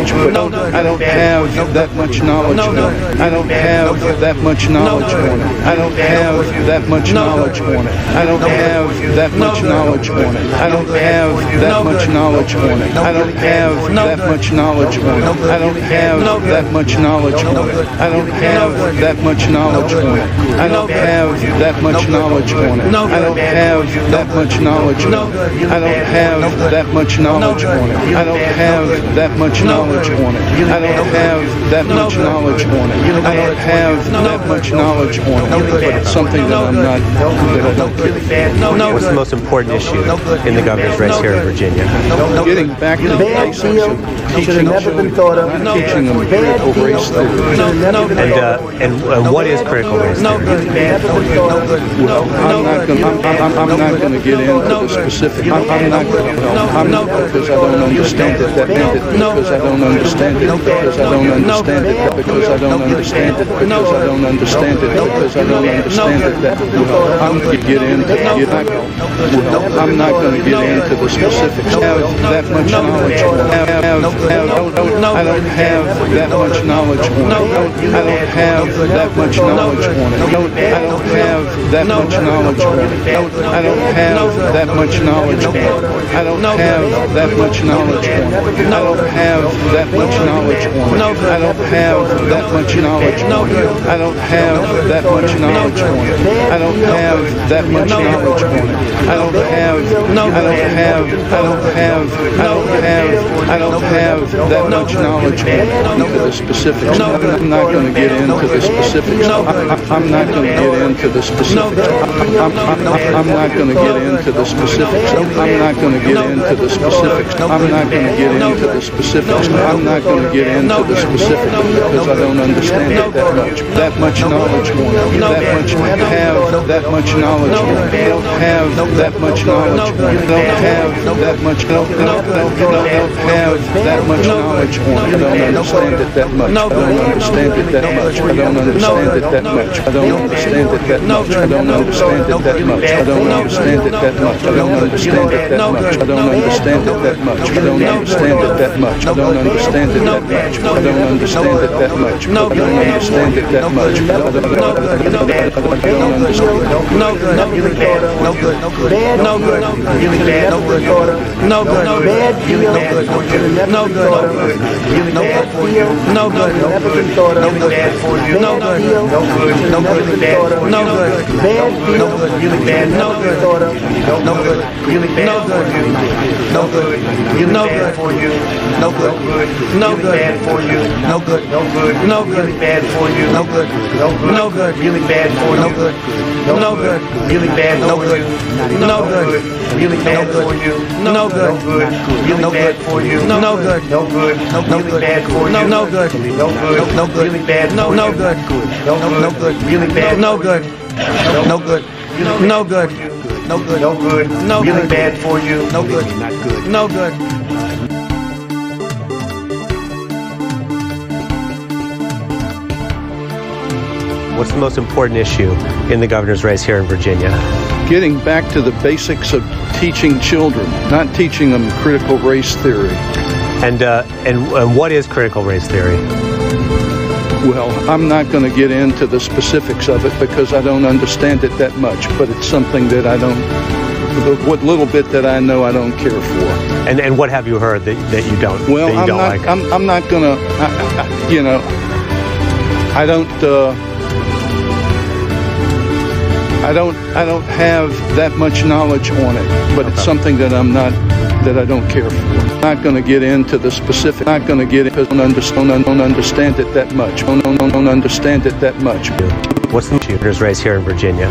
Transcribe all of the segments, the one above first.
much. I don't have that much knowledge on it. I don't have that much knowledge on it. I don't have that much knowledge on it. I don't have that much knowledge on it. I don't have that much knowledge on it. I don't have that much knowledge on it. I don't have that much knowledge on it. I don't have that much knowledge on it. I don't have that much knowledge on it. I don't have that much knowledge on it. I don't have that much knowledge on it. I don't have that much knowledge on it. I don't have that much knowledge on it. I don't have that much knowledge on it. But it's something that I'm not, that I don't care. What's the most important issue in the governor's race here in Virginia? Getting back to the basics of teaching children, not teaching them critical race theory. And what is critical race theory? Well, I'm not going to get into the specific. I'm not going to, because I don't understand it. Because I don't understand it. Because I don't understand it. Because I don't understand it. Because I don't understand it. Because I don't understand it. Well, I'm going to get into. Well, I'm not going to get into the specifics. I have that much knowledge. I don't have that much knowledge on it. I don't have that much knowledge on it. I don't have that much knowledge on it. I don't have that much knowledge on it. I don't have that much knowledge on it. I don't have that much knowledge on it. I don't have that much knowledge on it. I don't have that much knowledge on it. I don't have that much knowledge on it. I don't have that much knowledge on it. Into the specifics. I'm not going to get into the specifics. I'm not going to get into the specifics. I'm not going to get into the specifics. I'm not going to get into the specifics. I'm not going to get into the specifics. I'm not going to get into the specifics because I don't understand it that much. That much knowledge on it. That much have that much knowledge on it. Don't have that much knowledge on it. Don't have that much. Don't have that much knowledge on it. I don't understand it that much. I don't understand it that much. I don't understand it that much. I don't understand it that much. I don't understand it that much. I don't understand it that much. I don't understand it that much. I don't understand it that much. I don't understand it that much. I don't understand it that much. I don't understand it that much. I don't understand it that much. I don't understand. No good. No good. No good. Really bad. No good. No good. Bad deal. No good. Really bad for you. No good. Never been thought of. Really bad for you. No good. No good. No good. Really bad for you. No good. Bad deal. No good. Really bad. No good. Thought of. No good. Really bad for you. No good. Really bad for you. No good. No good. Bad for you. No good. No good. No good. Really bad for you. No good. No good. No good. Really bad for you. No good. No good. Really bad. No good. No good. Really bad for you. No good. Really bad for you. No good. No good. Really bad for you. No good. No good. No good. Really bad. No good. No good. Really bad. No good. No good. No good. No good. No good. No really bad for you. No good. Not good. No good. What's the most important issue in the governor's race here in Virginia? Getting back to the basics of teaching children, not teaching them critical race theory. And what is critical race theory? Well, I'm not going to get into the specifics of it because I don't understand it that much, but it's something that I don't, what little bit that I know I don't care for. And what have you heard that you don't, well, that you don't like? I'm not going to, you know, I don't have that much knowledge on it, but it's something that I'm not, that I don't care for. I'm not going to get into the specific. I'm not going to get it because I don't understand it that much. I don't understand it that much. What's the governor's race here in Virginia?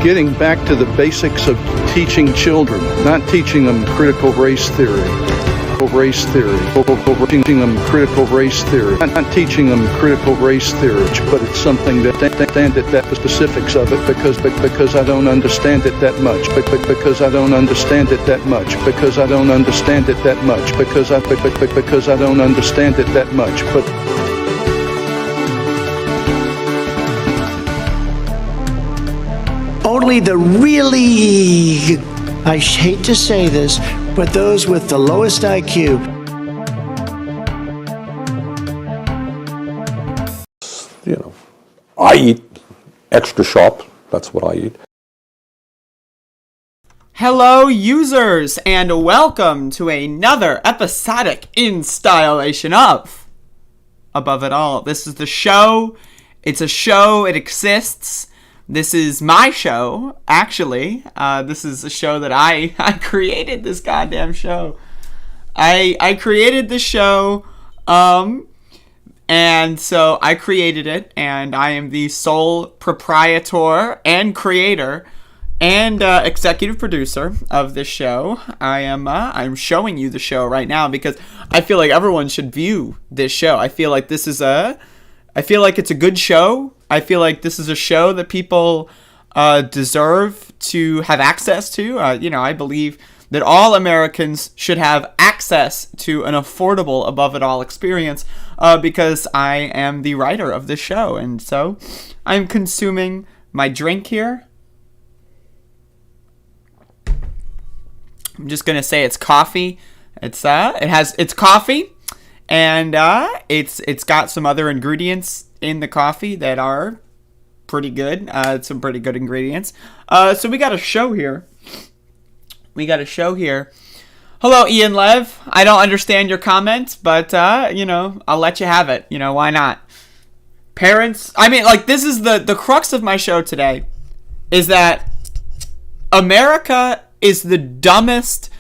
Getting back to the basics of teaching children, not teaching them critical race theory. Race theory, teaching them critical race theory, not teaching them critical race theory, but it's something that the specifics of it because I don't understand it that much, because I don't understand it that much, because I don't understand it that much, because I don't understand it that much, but. Only the really, I hate to say this, but those with the lowest IQ I eat extra sharp. That's what I eat. Hello, users, and welcome to another episodic installation of Above It All. This is the show. It's a show. It exists. This is my show, actually. This is a show that I created this goddamn show. I created this show, and so I created it, and I am the sole proprietor and creator and executive producer of this show. I'm showing you the show right now because I feel like everyone should view this show. I feel like it's a good show. I feel like this is a show that people deserve to have access to. I believe that all Americans should have access to an affordable Above It All experience because I am the writer of this show. And so I'm consuming my drink here. I'm just going to say it's coffee. It's coffee, and it's got some other ingredients in the coffee that are pretty good. Some pretty good ingredients. So we got a show here. Hello, Ian Lev. I don't understand your comment, but I'll let you have it. Why not? Parents, this is the crux of my show today, is that America is the dumbest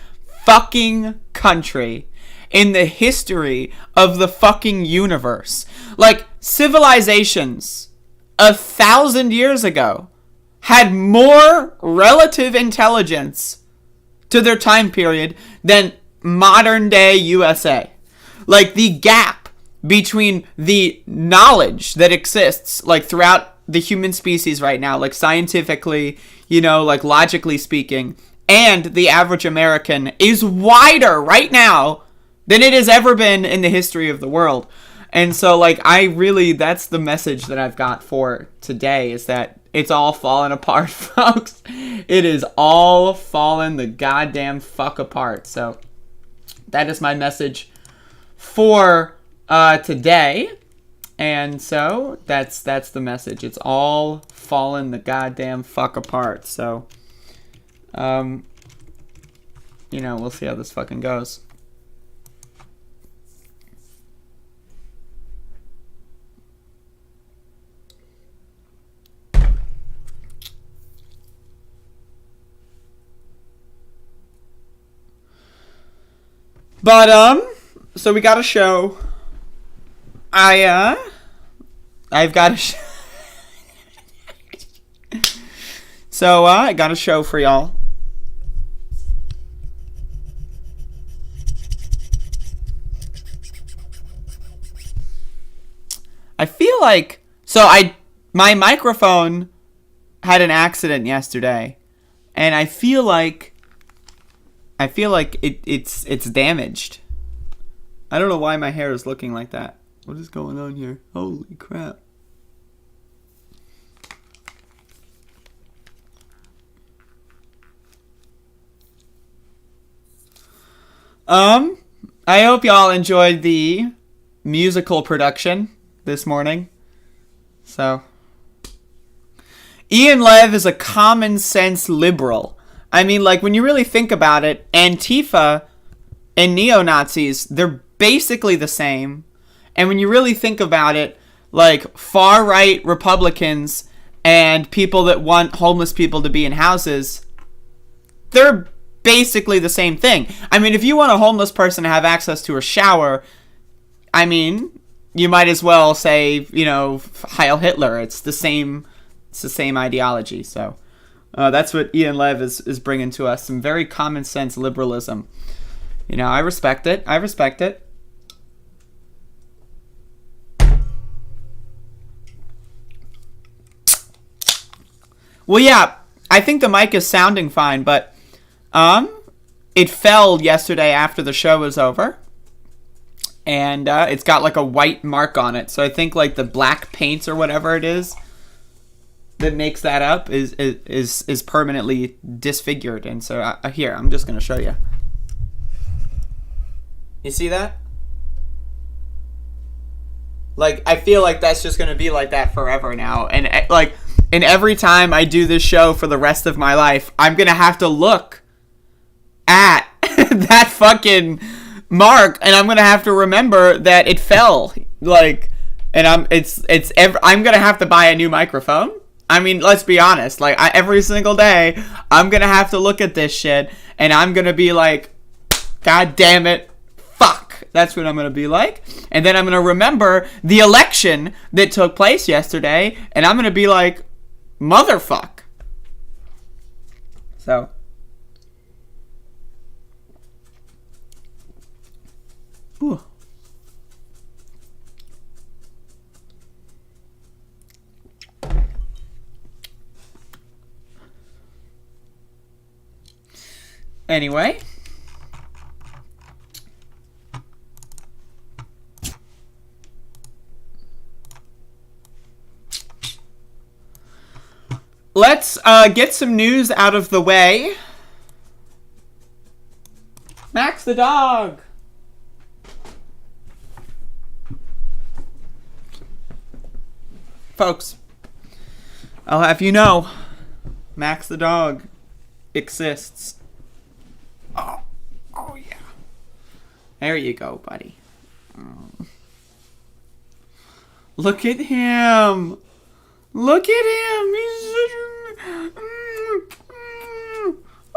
fucking country in the history of the fucking universe. Like, civilizations 1,000 years ago had more relative intelligence to their time period than modern day USA. Like, the gap between the knowledge that exists, like, throughout the human species right now, like, scientifically, like, logically speaking, and the average American is wider right now than it has ever been in the history of the world. And so, that's the message that I've got for today, is that it's all falling apart, folks. It is all falling the goddamn fuck apart. So that is my message for today. And so that's the message. It's all falling the goddamn fuck apart. So we'll see how this fucking goes. But, so we got a show. I've got a show. So, I got a show for y'all. I feel like, my microphone had an accident yesterday, and I feel like it's damaged. I don't know why my hair is looking like that. What is going on here? Holy crap. I hope y'all enjoyed the musical production this morning. So, Ian Lev is a common sense liberal. When you really think about it, Antifa and neo-Nazis, they're basically the same. And when you really think about it, far-right Republicans and people that want homeless people to be in houses, they're basically the same thing. If you want a homeless person to have access to a shower, you might as well say, Heil Hitler. It's the same ideology. So that's what Ian Lev is bringing to us. Some very common sense liberalism. I respect it. Well, yeah, I think the mic is sounding fine, but it fell yesterday after the show was over. And it's got a white mark on it. So I think the black paint or whatever it is that makes that up is permanently disfigured. And so here, I'm just going to show you. You see that? Like, I feel like that's just going to be like that forever now. And, like, and every time I do this show for the rest of my life, I'm going to have to look at that fucking mark, and I'm going to have to remember that it fell. Like, and I'm going to have to buy a new microphone. I mean, let's be honest. Like, every single day, I'm going to have to look at this shit, and I'm going to be like, God damn it, fuck. That's what I'm going to be like. And then I'm going to remember the election that took place yesterday, and I'm going to be like, motherfuck. So. Ooh. Anyway. Let's get some news out of the way. Max the dog. Folks, I'll have you know, Max the dog exists. Oh yeah. There you go, buddy. Look at him. Look at him. He's such a...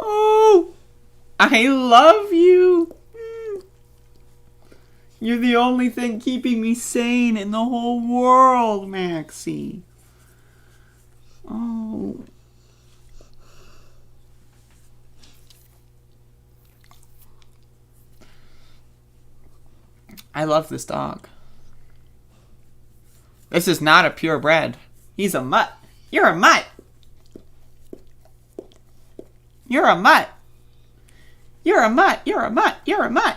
Oh, I love you. You're the only thing keeping me sane in the whole world, Maxie. Oh. I love this dog. This is not a purebred. He's a mutt. You're a mutt. You're a mutt. You're a mutt. You're a mutt. You're a mutt.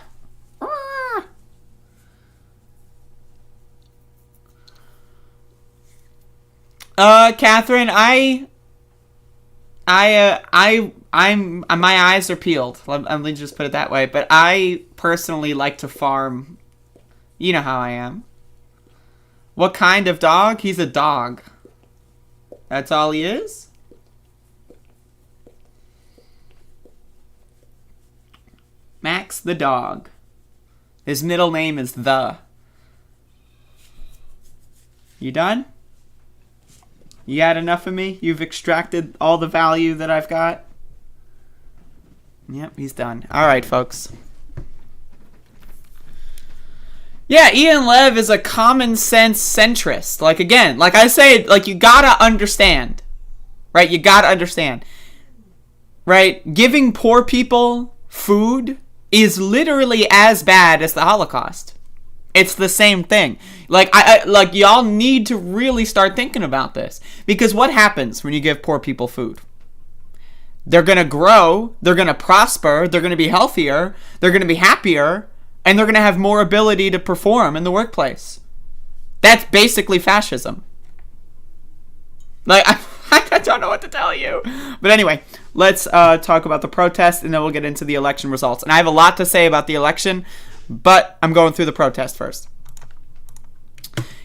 Catherine, I'm my eyes are peeled. Let me just put it that way. But I personally like to farm. You know how I am. What kind of dog? He's a dog. That's all he is? Max the dog. His middle name is The. You done? You got enough of me? You've extracted all the value that I've got? Yep, he's done. Alright, folks. Yeah, Ian Lev is a common sense centrist. Like, again, like I say, like, you gotta understand. Right? You gotta understand. Right? Giving poor people food is literally as bad as the Holocaust. It's the same thing. Like, like, y'all need to really start thinking about this. Because what happens when you give poor people food? They're gonna grow, they're gonna prosper, they're gonna be healthier, they're gonna be happier, and they're going to have more ability to perform in the workplace. That's basically fascism. Like, I don't know what to tell you. But anyway, let's talk about the protest, and then we'll get into the election results. And I have a lot to say about the election, but I'm going through the protest first.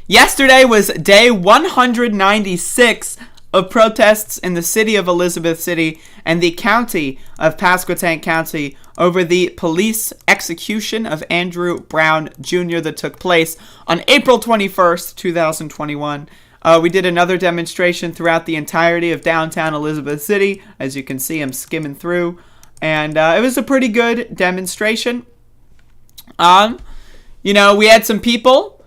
Yesterday was day 196 of protests in the city of Elizabeth City and the county of Pasquotank County over the police execution of Andrew Brown Jr. that took place on April 21st, 2021. We did another demonstration throughout the entirety of downtown Elizabeth City. As you can see, I'm skimming through. And it was a pretty good demonstration. You know, we had some people,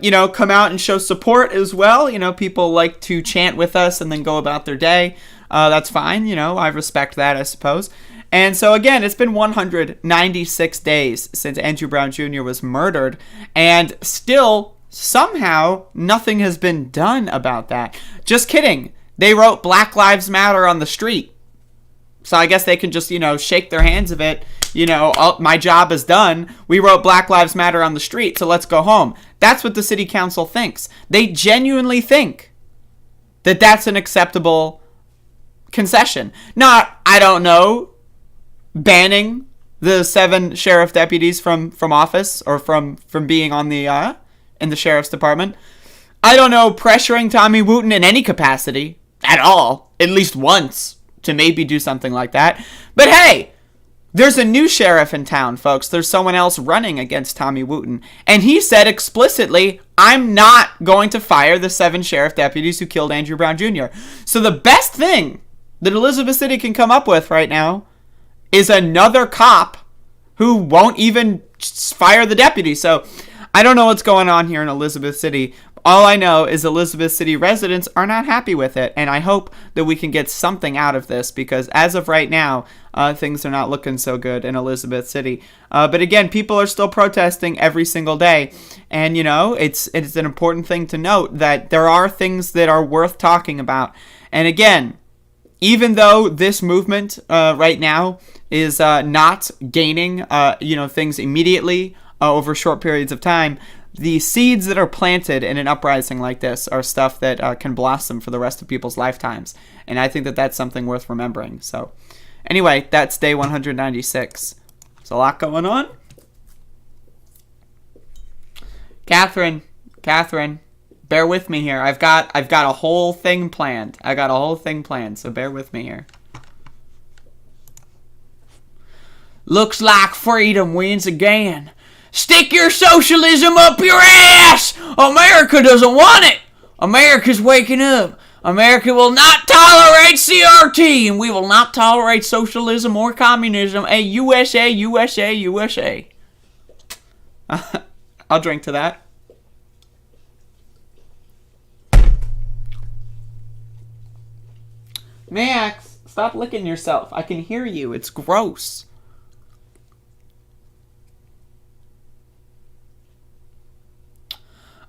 you know, come out and show support as well. You know, people like to chant with us and then go about their day. That's fine. You know, I respect that, I suppose. And so, again, it's been 196 days since Andrew Brown Jr. was murdered. And still, somehow, nothing has been done about that. Just kidding. They wrote Black Lives Matter on the street. So I guess they can just, you know, shake their hands of it. You know, oh, my job is done. We wrote Black Lives Matter on the street, so let's go home. That's what the city council thinks. They genuinely think that that's an acceptable concession. Not, I don't know, banning the 7 sheriff deputies from office or from being on the in the sheriff's department. I don't know pressuring Tommy Wooten in any capacity at all, at least once, to maybe do something like that. But hey, there's a new sheriff in town, folks. There's someone else running against Tommy Wooten. And he said explicitly, I'm not going to fire the 7 sheriff deputies who killed Andrew Brown Jr. So the best thing that Elizabeth City can come up with right now is another cop who won't even fire the deputy. So I don't know what's going on here in Elizabeth City. All I know is Elizabeth City residents are not happy with it, and I hope that we can get something out of this, because as of right now, things are not looking so good in Elizabeth City. But again, people are still protesting every single day, and you know, it's an important thing to note that there are things that are worth talking about. And again, even though this movement right now is not gaining things immediately over short periods of time, the seeds that are planted in an uprising like this are stuff that can blossom for the rest of people's lifetimes. And I think that that's something worth remembering. So anyway, that's day 196. There's a lot going on. Catherine, bear with me here. I've got a whole thing planned. So bear with me here. Looks like freedom wins again. Stick your socialism up your ass! America doesn't want it! America's waking up. America will not tolerate CRT, and we will not tolerate socialism or communism. Hey, USA, USA, USA. I'll drink to that. Max, stop licking yourself. I can hear you. It's gross.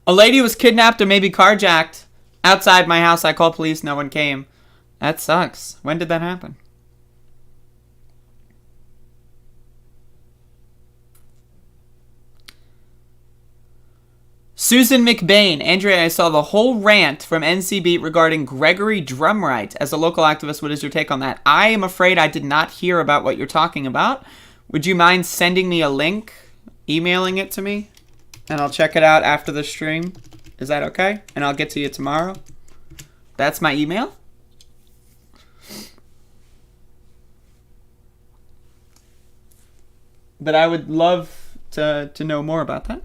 A lady was kidnapped or maybe carjacked outside my house. I called police. No one came. That sucks. When did that happen? Susan McBain. Andrea, I saw the whole rant from NCB regarding Gregory Drumright. As a local activist, what is your take on that? I am afraid I did not hear about what you're talking about. Would you mind sending me a link, emailing it to me? And I'll check it out after the stream. Is that okay? And I'll get to you tomorrow. That's my email. But I would love to know more about that.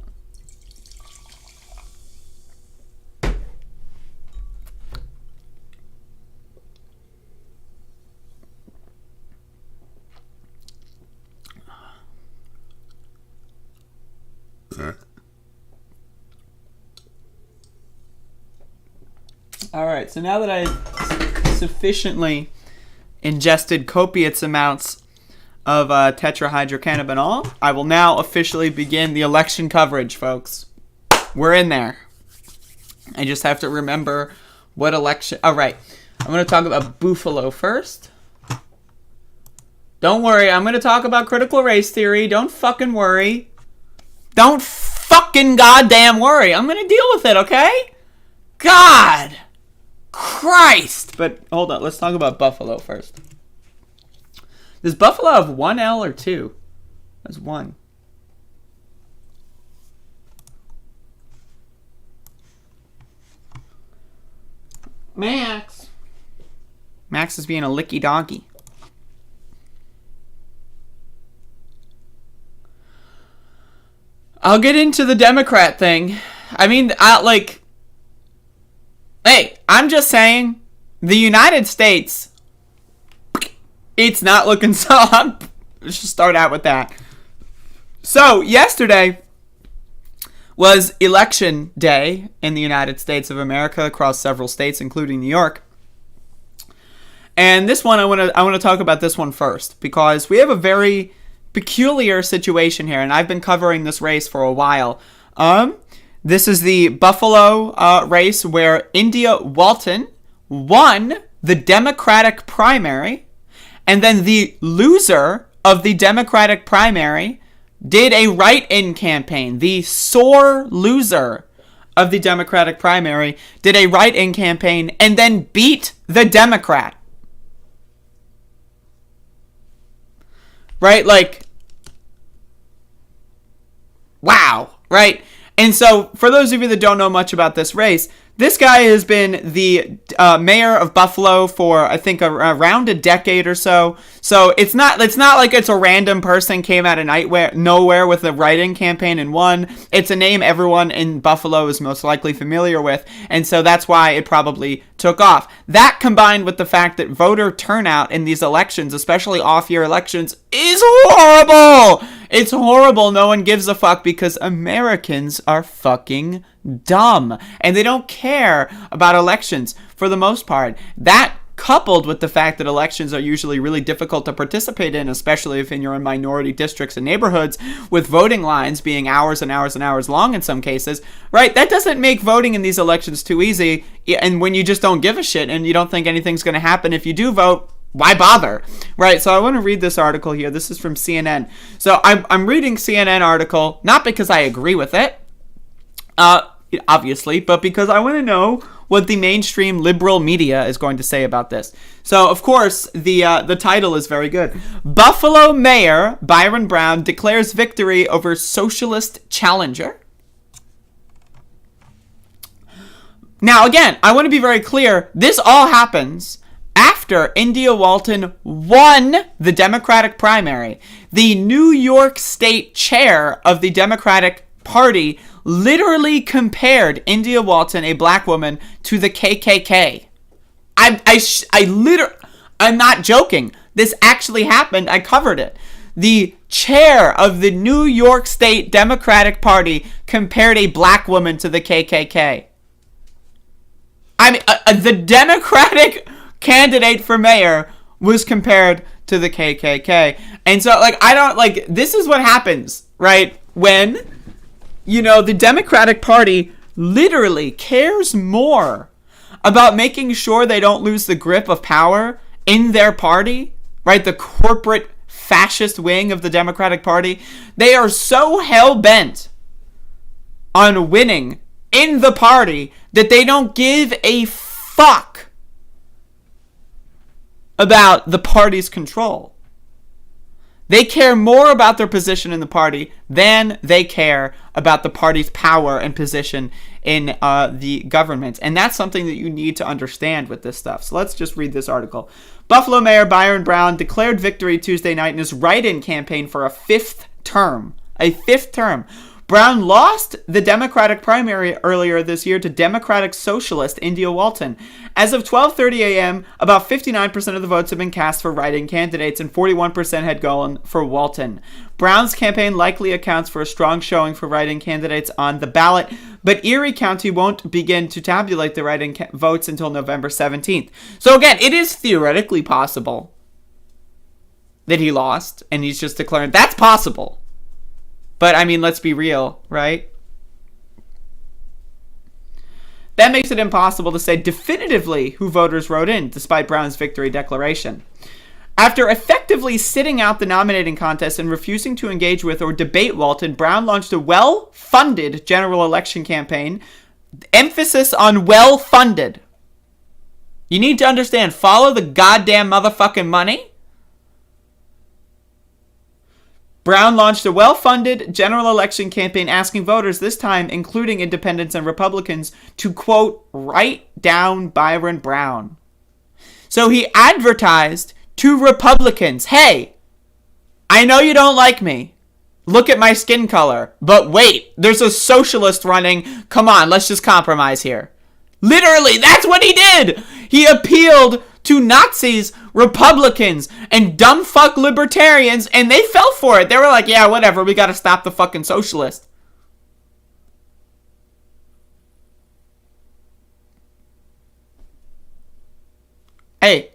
All right, so now that I've sufficiently ingested copious amounts of tetrahydrocannabinol, I will now officially begin the election coverage, folks. We're in there. I just have to remember what election... All right, I'm going to talk about Buffalo first. Don't worry, I'm going to talk about critical race theory. Don't fucking worry. Don't fucking goddamn worry. I'm going to deal with it, okay? God Christ! But hold on, let's talk about Buffalo first. Does Buffalo have 1 L or 2? That's 1. Max. Max is being a licky doggy. I'll get into the Democrat thing. I mean, hey, I'm just saying, the United States, it's not looking so... Let's just start out with that. So, yesterday was election day in the United States of America across several states, including New York. And this one, I want to talk about this one first, because we have a very peculiar situation here, and I've been covering this race for a while. This is the Buffalo race where India Walton won the Democratic primary, and then the loser of the Democratic primary did a write-in campaign. The sore loser of the Democratic primary did a write-in campaign and then beat the Democrat. Right? Like, wow. Right? And so, for those of you that don't know much about this race, this guy has been the mayor of Buffalo for, I think, around a decade or so. So it's not like it's a random person came out of nowhere with a write-in campaign and won. It's a name everyone in Buffalo is most likely familiar with, and so that's why it probably took off. That combined with the fact that voter turnout in these elections, especially off-year elections, is horrible. It's horrible. No one gives a fuck because Americans are fucking dumb and they don't care about elections for the most part. That coupled with the fact that elections are usually really difficult to participate in, especially if you're in minority districts and neighborhoods with voting lines being hours and hours and hours long in some cases, right? That doesn't make voting in these elections too easy. And when you just don't give a shit and you don't think anything's going to happen if you do vote, why bother? Right, so I want to read this article here. This is from CNN. So I'm reading CNN article, not because I agree with it, obviously, but because I want to know what the mainstream liberal media is going to say about this. So, of course, the title is very good. Buffalo Mayor Byron Brown declares victory over socialist challenger. Now, again, I want to be very clear. This all happens after India Walton won the Democratic primary. The New York State chair of the Democratic Party literally compared India Walton, a black woman, to the KKK. I'm not joking. This actually happened. I covered it. The chair of the New York State Democratic Party compared a black woman to the KKK. I mean, the Democratic candidate for mayor was compared to the KKK. And so, this is what happens, right? When, the Democratic Party literally cares more about making sure they don't lose the grip of power in their party, right? The corporate fascist wing of the Democratic Party. They are so hell-bent on winning in the party that they don't give a fuck about the party's control. They care more about their position in the party than they care about the party's power and position in the government. And that's something that you need to understand with this stuff. So let's just read this article. Buffalo Mayor Byron Brown declared victory Tuesday night in his write-in campaign for a fifth term. Brown lost the Democratic primary earlier this year to Democratic Socialist India Walton. As of 12:30 a.m., about 59% of the votes have been cast for write-in candidates and 41% had gone for Walton. Brown's campaign likely accounts for a strong showing for write-in candidates on the ballot, but Erie County won't begin to tabulate the write-in votes until November 17th. So again, it is theoretically possible that he lost, and he's just declaring that's possible. But, I mean, let's be real, right? That makes it impossible to say definitively who voters wrote in, despite Brown's victory declaration. After effectively sitting out the nominating contest and refusing to engage with or debate Walton, Brown launched a well-funded general election campaign. Emphasis on well-funded. You need to understand, follow the goddamn motherfucking money. Brown launched a well-funded general election campaign asking voters, this time including independents and Republicans, to, quote, write down Byron Brown. So he advertised to Republicans, hey, I know you don't like me. Look at my skin color. But wait, there's a socialist running. Come on, let's just compromise here. Literally, that's what he did. He appealed to Nazis, Republicans, and dumb fuck libertarians, and they fell for it. They were like, yeah, whatever, we gotta stop the fucking socialist. Hey,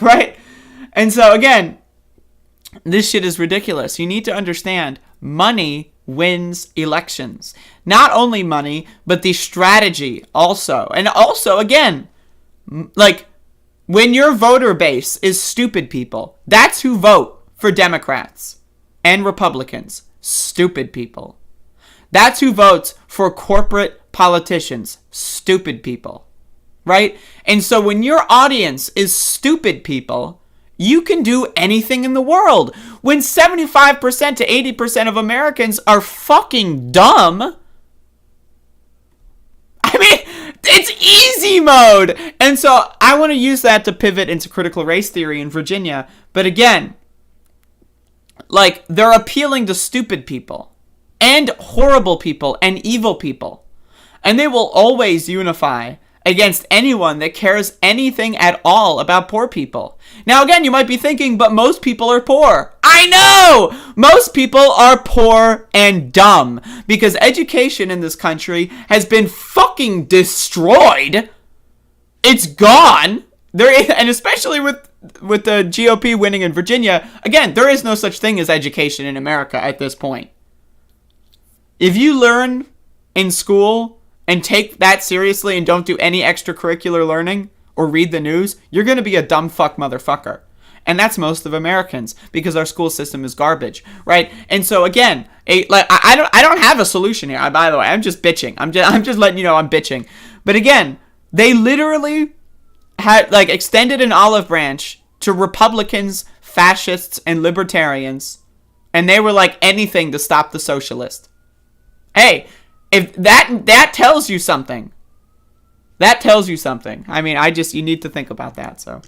right? And so, again, this shit is ridiculous. You need to understand, money wins elections. Not only money, but the strategy also. And also, again, when your voter base is stupid people, that's who vote for Democrats and Republicans. Stupid people. That's who votes for corporate politicians. Stupid people. Right? And so when your audience is stupid people, you can do anything in the world. When 75% to 80% of Americans are fucking dumb, It's easy mode! And so I want to use that to pivot into critical race theory in Virginia. But again, like, they're appealing to stupid people and horrible people and evil people. And they will always unify against anyone that cares anything at all about poor people. Now, again, you might be thinking, but most people are poor. I know! Most people are poor and dumb because education in this country has been fucking destroyed. It's gone. And especially with the GOP winning in Virginia, again, there is no such thing as education in America at this point. If you learn in school and take that seriously and don't do any extracurricular learning or read the news, you're going to be a dumb fuck motherfucker. And that's most of Americans because our school system is garbage, right? And so again, I don't have a solution here. By the way, I'm just bitching. I'm just letting you know I'm bitching. But again, they literally had extended an olive branch to Republicans, fascists, and libertarians, and they were like anything to stop the socialist. Hey, if that tells you something. That tells you something. I mean, you need to think about that, so.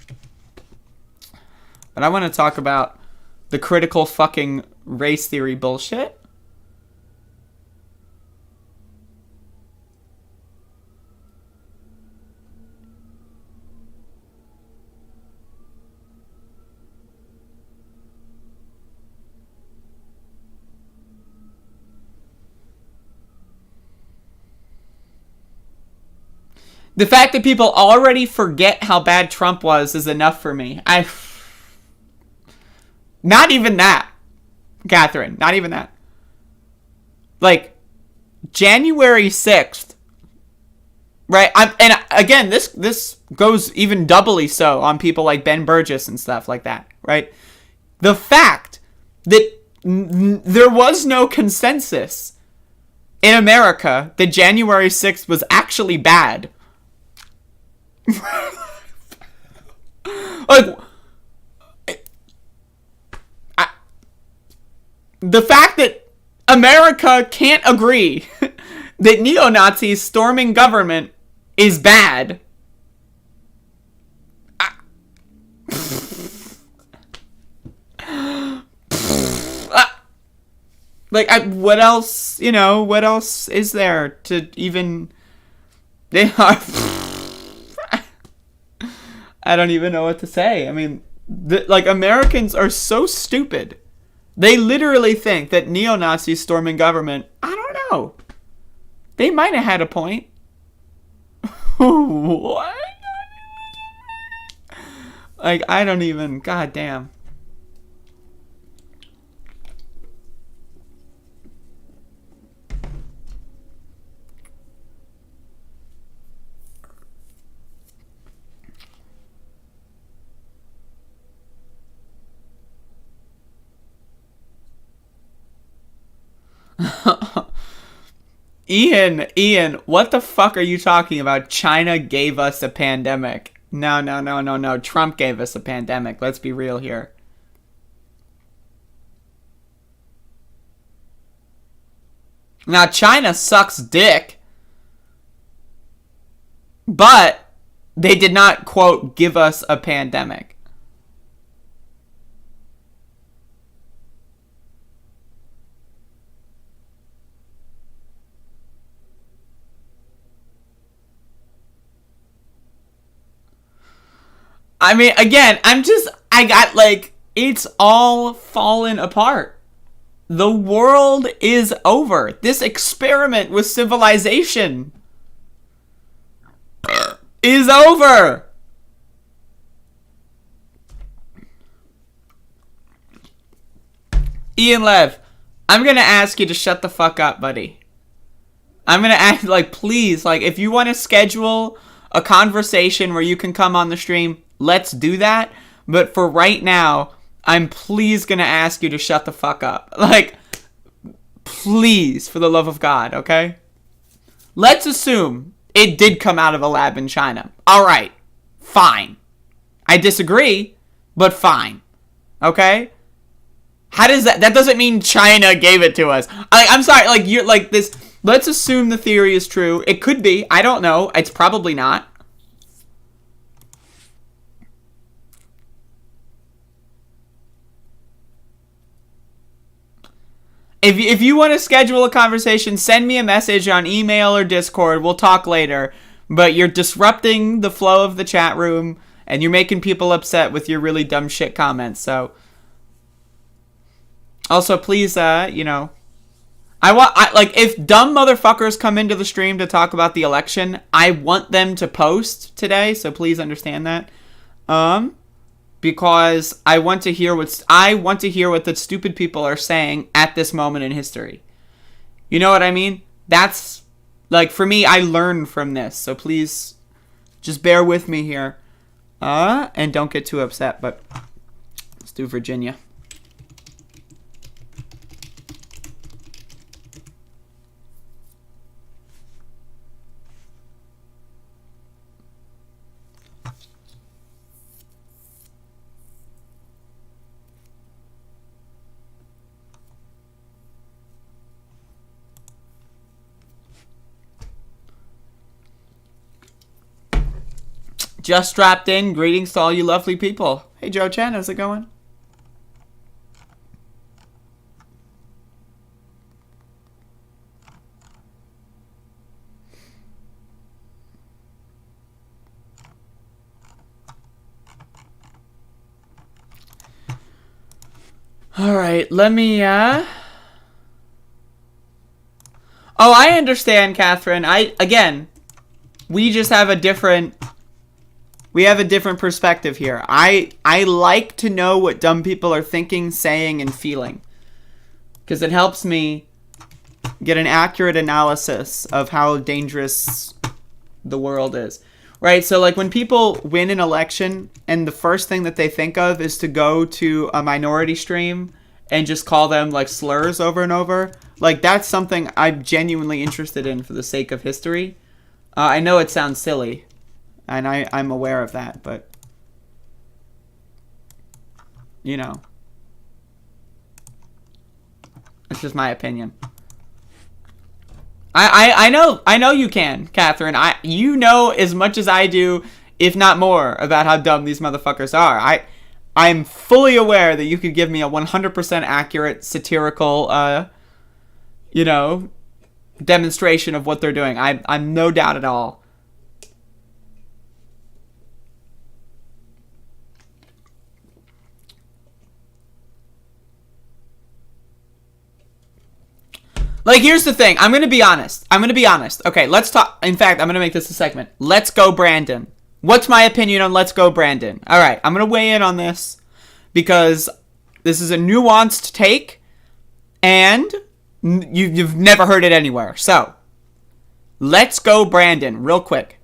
But I want to talk about the critical fucking race theory bullshit. The fact that people already forget how bad Trump was is enough for me. Not even that, Catherine. Not even that. Like, January 6th, right? And again, this goes even doubly so on people like Ben Burgess and stuff like that, right? The fact that there was no consensus in America that January 6th was actually bad. Like, the fact that America can't agree that neo-Nazis storming government is bad. What else, what else is there to even... They are... I don't even know what to say. I mean, Americans are so stupid. They literally think that neo-Nazis storming government, I don't know. They might have had a point. What? I don't even, goddamn. Ian, what the fuck are you talking about? China gave us a pandemic. No. Trump gave us a pandemic. Let's be real here. Now, China sucks dick. But they did not, quote, give us a pandemic. I mean, again, it's all fallen apart. The world is over. This experiment with civilization is over. Ian Lev, I'm going to ask you to shut the fuck up, buddy. I'm going to ask, please, if you want to schedule a conversation where you can come on the stream, let's do that. But for right now, I'm please gonna ask you to shut the fuck up. Please, for the love of God, okay? Let's assume it did come out of a lab in China. Alright, fine. I disagree, but fine. Okay? How does that doesn't mean China gave it to us. I'm sorry, you're this Let's assume the theory is true. It could be. I don't know. It's probably not. If you want to schedule a conversation, send me a message on email or Discord. We'll talk later. But you're disrupting the flow of the chat room, and you're making people upset with your really dumb shit comments. So, also, please, if dumb motherfuckers come into the stream to talk about the election, I want them to post today. So please understand that. Because I want to hear what the stupid people are saying at this moment in history. You know what I mean? That's, like, for me, I learn from this. So please, just bear with me here. And don't get too upset, but let's do Virginia. Just dropped in. Greetings to all you lovely people. Hey, Joe Chen, how's it going? All right, let me, Oh, I understand, Catherine. We just have a different perspective here. I like to know what dumb people are thinking, saying, and feeling. Because it helps me get an accurate analysis of how dangerous the world is. Right? So, like, when people win an election, and the first thing that they think of is to go to a minority stream and just call them, like, slurs over and over, like, that's something I'm genuinely interested in for the sake of history. I know it sounds silly, and I'm aware of that, but, you know, it's just my opinion. I know you can, Catherine. You know as much as I do, if not more, about how dumb these motherfuckers are. I'm fully aware that you could give me a 100% accurate satirical, demonstration of what they're doing. I'm no doubt at all. Like, here's the thing. I'm going to be honest. Okay, let's talk. In fact, I'm going to make this a segment. Let's go, Brandon. What's my opinion on Let's Go, Brandon? All right, I'm going to weigh in on this because this is a nuanced take, and you've never heard it anywhere. So, let's go, Brandon, real quick.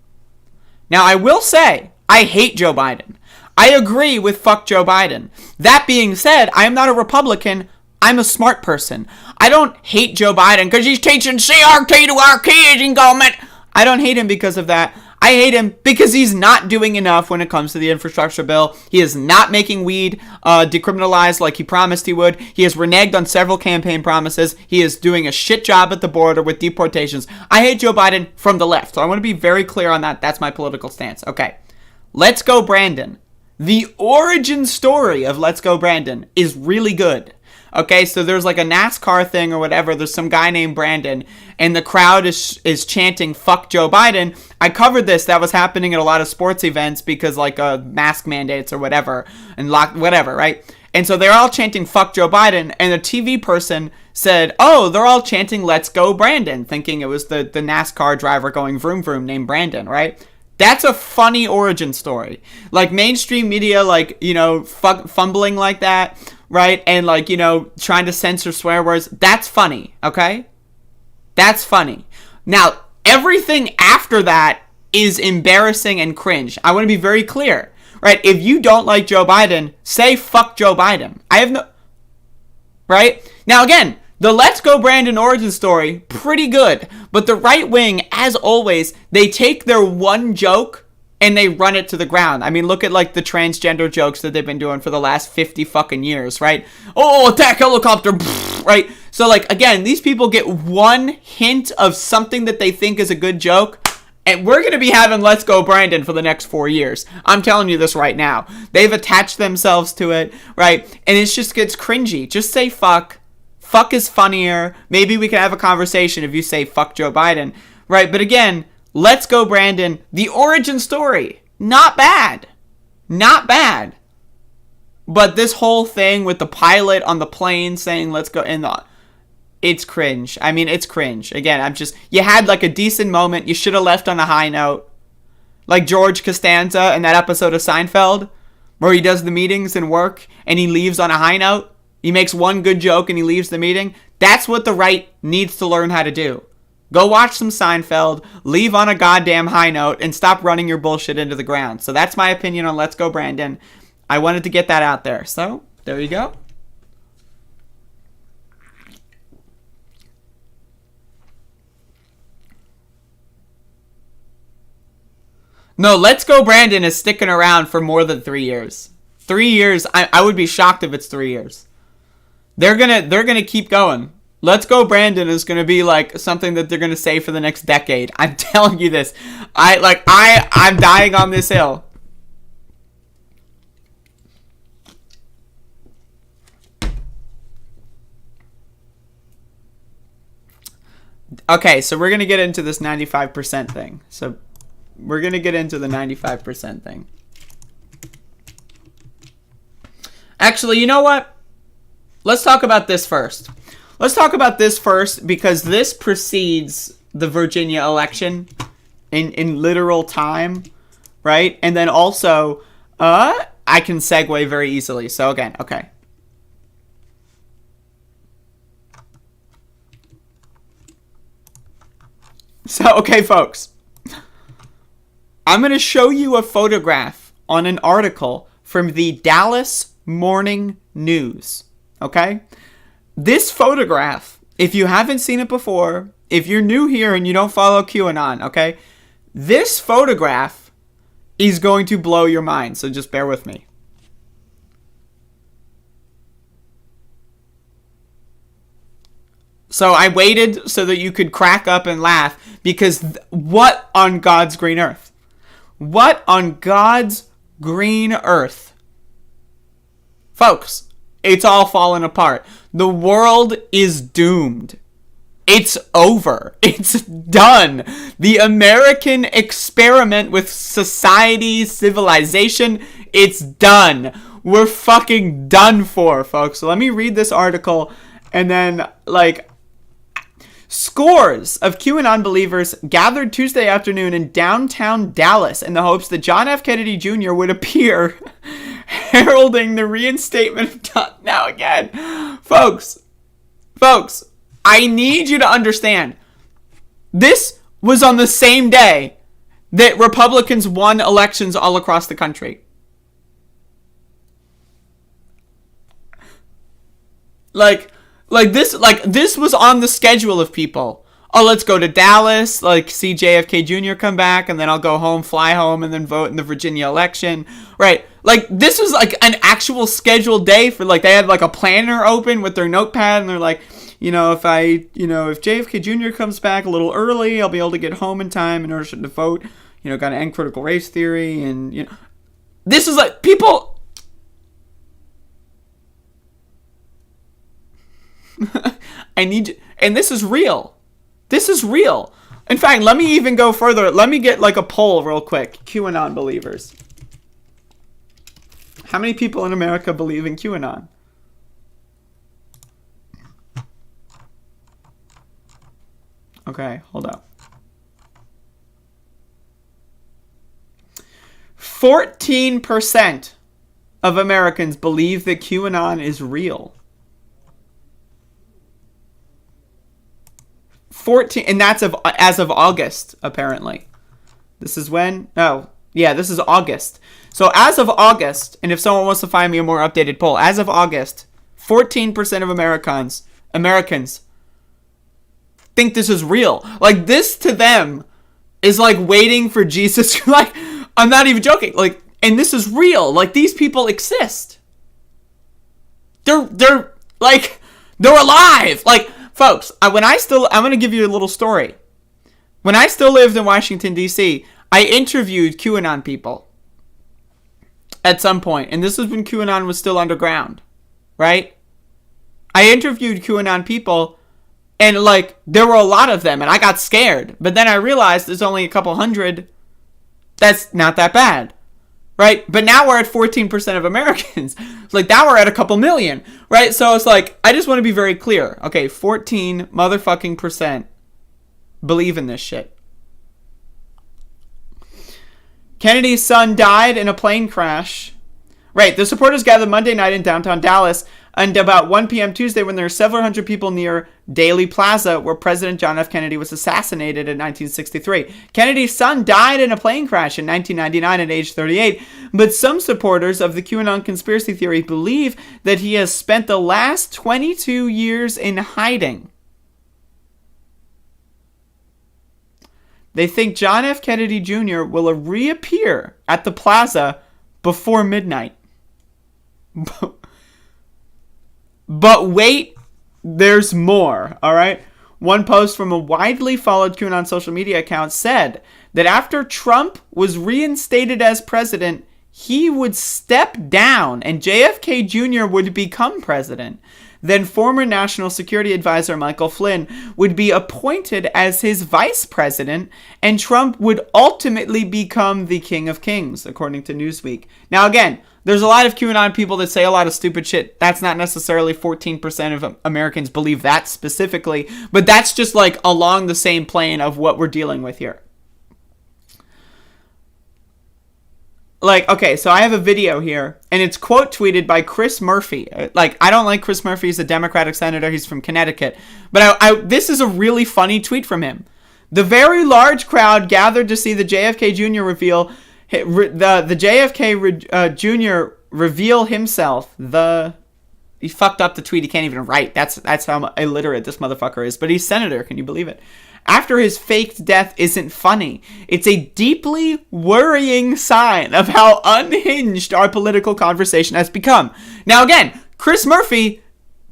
Now, I will say, I hate Joe Biden. I agree with fuck Joe Biden. That being said, I am not a Republican. I'm a smart person. I don't hate Joe Biden because he's teaching CRT to our kids in government. I don't hate him because of that. I hate him because he's not doing enough when it comes to the infrastructure bill. He is not making weed decriminalized like he promised he would. He has reneged on several campaign promises. He is doing a shit job at the border with deportations. I hate Joe Biden from the left, so I want to be very clear on that. That's my political stance. Okay, Let's Go, Brandon. The origin story of Let's Go, Brandon is really good. Okay, so there's like a NASCAR thing or whatever. There's some guy named Brandon, and the crowd is chanting "fuck Joe Biden." I covered this. That was happening at a lot of sports events because like mask mandates or whatever, and whatever, right? And so they're all chanting "fuck Joe Biden," and a TV person said, "Oh, they're all chanting Let's Go, Brandon," thinking it was the NASCAR driver going vroom vroom named Brandon, right? That's a funny origin story. Like mainstream media, like, fumbling like that. Right? And like, trying to censor swear words. That's funny. Okay? That's funny. Now, everything after that is embarrassing and cringe. I want to be very clear. Right? If you don't like Joe Biden, say fuck Joe Biden. I have no... Right? Now, again, the Let's Go Brandon origin story, pretty good. But the right wing, as always, they take their one joke and they run it to the ground. I mean, look at, like, the transgender jokes that they've been doing for the last 50 fucking years, right? Oh, attack helicopter, right? So, like, again, these people get one hint of something that they think is a good joke, and we're going to be having Let's Go Brandon for the next 4 years. I'm telling you this right now. They've attached themselves to it, right? And it just gets cringy. Just say fuck. Fuck is funnier. Maybe we can have a conversation if you say fuck Joe Biden, right? But again, Let's Go Brandon, the origin story, not bad. Not bad. But this whole thing with the pilot on the plane saying let's go in the... It's cringe. I mean, it's cringe. Again, you had like a decent moment. You should have left on a high note. Like George Costanza in that episode of Seinfeld, where he does the meetings and work and he leaves on a high note. He makes one good joke and he leaves the meeting. That's what the right needs to learn how to do. Go watch some Seinfeld, leave on a goddamn high note, and stop running your bullshit into the ground. So that's my opinion on Let's Go Brandon. I wanted to get that out there. So, there you go. No, Let's Go Brandon is sticking around for more than 3 years. 3 years, I would be shocked if it's 3 years. They're gonna keep going. Let's Go Brandon is gonna be like something that they're gonna say for the next decade. I'm telling you this. I'm dying on this hill. Okay, so we're gonna get into this 95% thing. So we're gonna get into the 95% thing. Actually, you know what? Let's talk about this first. Let's talk about this first because this precedes the Virginia election in literal time, right? And then also, I can segue very easily. So again, okay. So, okay, folks. I'm going to show you a photograph on an article from the Dallas Morning News, okay? This photograph, if you haven't seen it before, if you're new here and you don't follow QAnon, okay? This photograph is going to blow your mind, so just bear with me. So I waited so that you could crack up and laugh because what on God's green earth? What on God's green earth? Folks, it's all falling apart. The world is doomed. It's over. It's done. The American experiment with society, civilization, it's done. We're fucking done for, folks. So let me read this article and then, scores of QAnon believers gathered Tuesday afternoon in downtown Dallas in the hopes that John F. Kennedy Jr. would appear heralding the reinstatement of Now again, folks, I need you to understand. This was on the same day that Republicans won elections all across the country. This was on the schedule of people. Oh, let's go to Dallas, see JFK Jr. come back, and then I'll go home, fly home, and then vote in the Virginia election. Right. This was an actual scheduled day for they had a planner open with their notepad, and they're like, if JFK Jr. comes back a little early, I'll be able to get home in time in order to vote, got to end critical race theory, and, this is people... I need you, and this is real. This is real. In fact, let me even go further. Let me get a poll real quick. QAnon believers. How many people in America believe in QAnon? Okay, hold up. 14% of Americans believe that QAnon is real. 14, and that's as of August, apparently. This is when? Oh, yeah, this is August. So as of August, and if someone wants to find me a more updated poll, as of August, 14% of Americans think this is real. This to them is waiting for Jesus. I'm not even joking. And this is real. These people exist. They're They're alive. Like, folks, I'm going to give you a little story. When I still lived in Washington, D.C., I interviewed QAnon people at some point, and this was when QAnon was still underground, right? I interviewed QAnon people, and, like, there were a lot of them, and I got scared. But then I realized there's only a couple hundred. That's not that bad, right? But now we're at 14% of Americans. Like, now we're at a couple million, right? So it's like, I just want to be very clear. Okay, 14 motherfucking percent believe in this shit. Kennedy's son died in a plane crash. Right, the supporters gathered Monday night in downtown Dallas and about 1 p.m. Tuesday when there were several hundred people near Daley Plaza where President John F. Kennedy was assassinated in 1963. Kennedy's son died in a plane crash in 1999 at age 38, but some supporters of the QAnon conspiracy theory believe that he has spent the last 22 years in hiding. They think John F. Kennedy Jr. will reappear at the plaza before midnight. But wait, there's more, all right? One post from a widely followed QAnon social media account said that after Trump was reinstated as president, he would step down and JFK Jr. would become president. Then former National Security Advisor Michael Flynn would be appointed as his vice president, and Trump would ultimately become the King of Kings, according to Newsweek. Now, again, there's a lot of QAnon people that say a lot of stupid shit. That's not necessarily 14% of Americans believe that specifically, but that's just like along the same plane of what we're dealing with here. Like, okay, so I have a video here, and it's quote tweeted by Chris Murphy. Like, I don't like Chris Murphy. He's a Democratic senator. He's from Connecticut. But this is a really funny tweet from him. The very large crowd gathered to see the JFK Jr. reveal, the JFK Jr. reveal himself. He fucked up the tweet. He can't even write. That's how illiterate this motherfucker is. But he's senator. Can you believe it? After his faked death isn't funny. It's a deeply worrying sign of how unhinged our political conversation has become. Now again, Chris Murphy,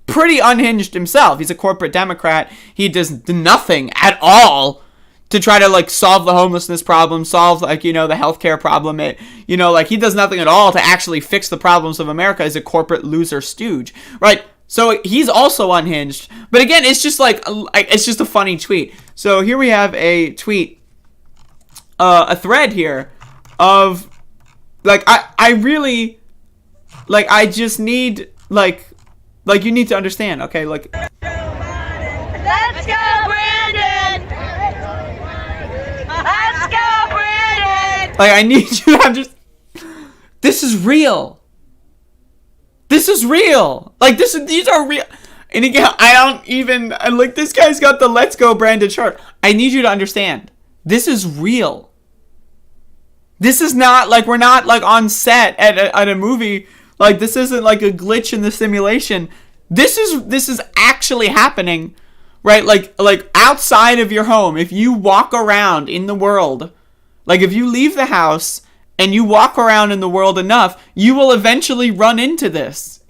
pretty unhinged himself. He's a corporate Democrat. He does nothing at all to try to like solve the homelessness problem, solve like, the healthcare problem. He does nothing at all to actually fix the problems of America as a corporate loser stooge, right? So he's also unhinged. But again, it's just it's just a funny tweet. So here we have a tweet, a thread here of I really I just need you need to understand, okay? Let's go, Brandon! Let's go, Brandon! I need you to understand. This is real. This is real. These are real. And again, this guy's got the Let's Go Brandon chart. I need you to understand. This is real. This is not we're not on set at a movie. This isn't a glitch in the simulation. This is actually happening, right? Like outside of your home, if you walk around in the world, if you leave the house and you walk around in the world enough, you will eventually run into this.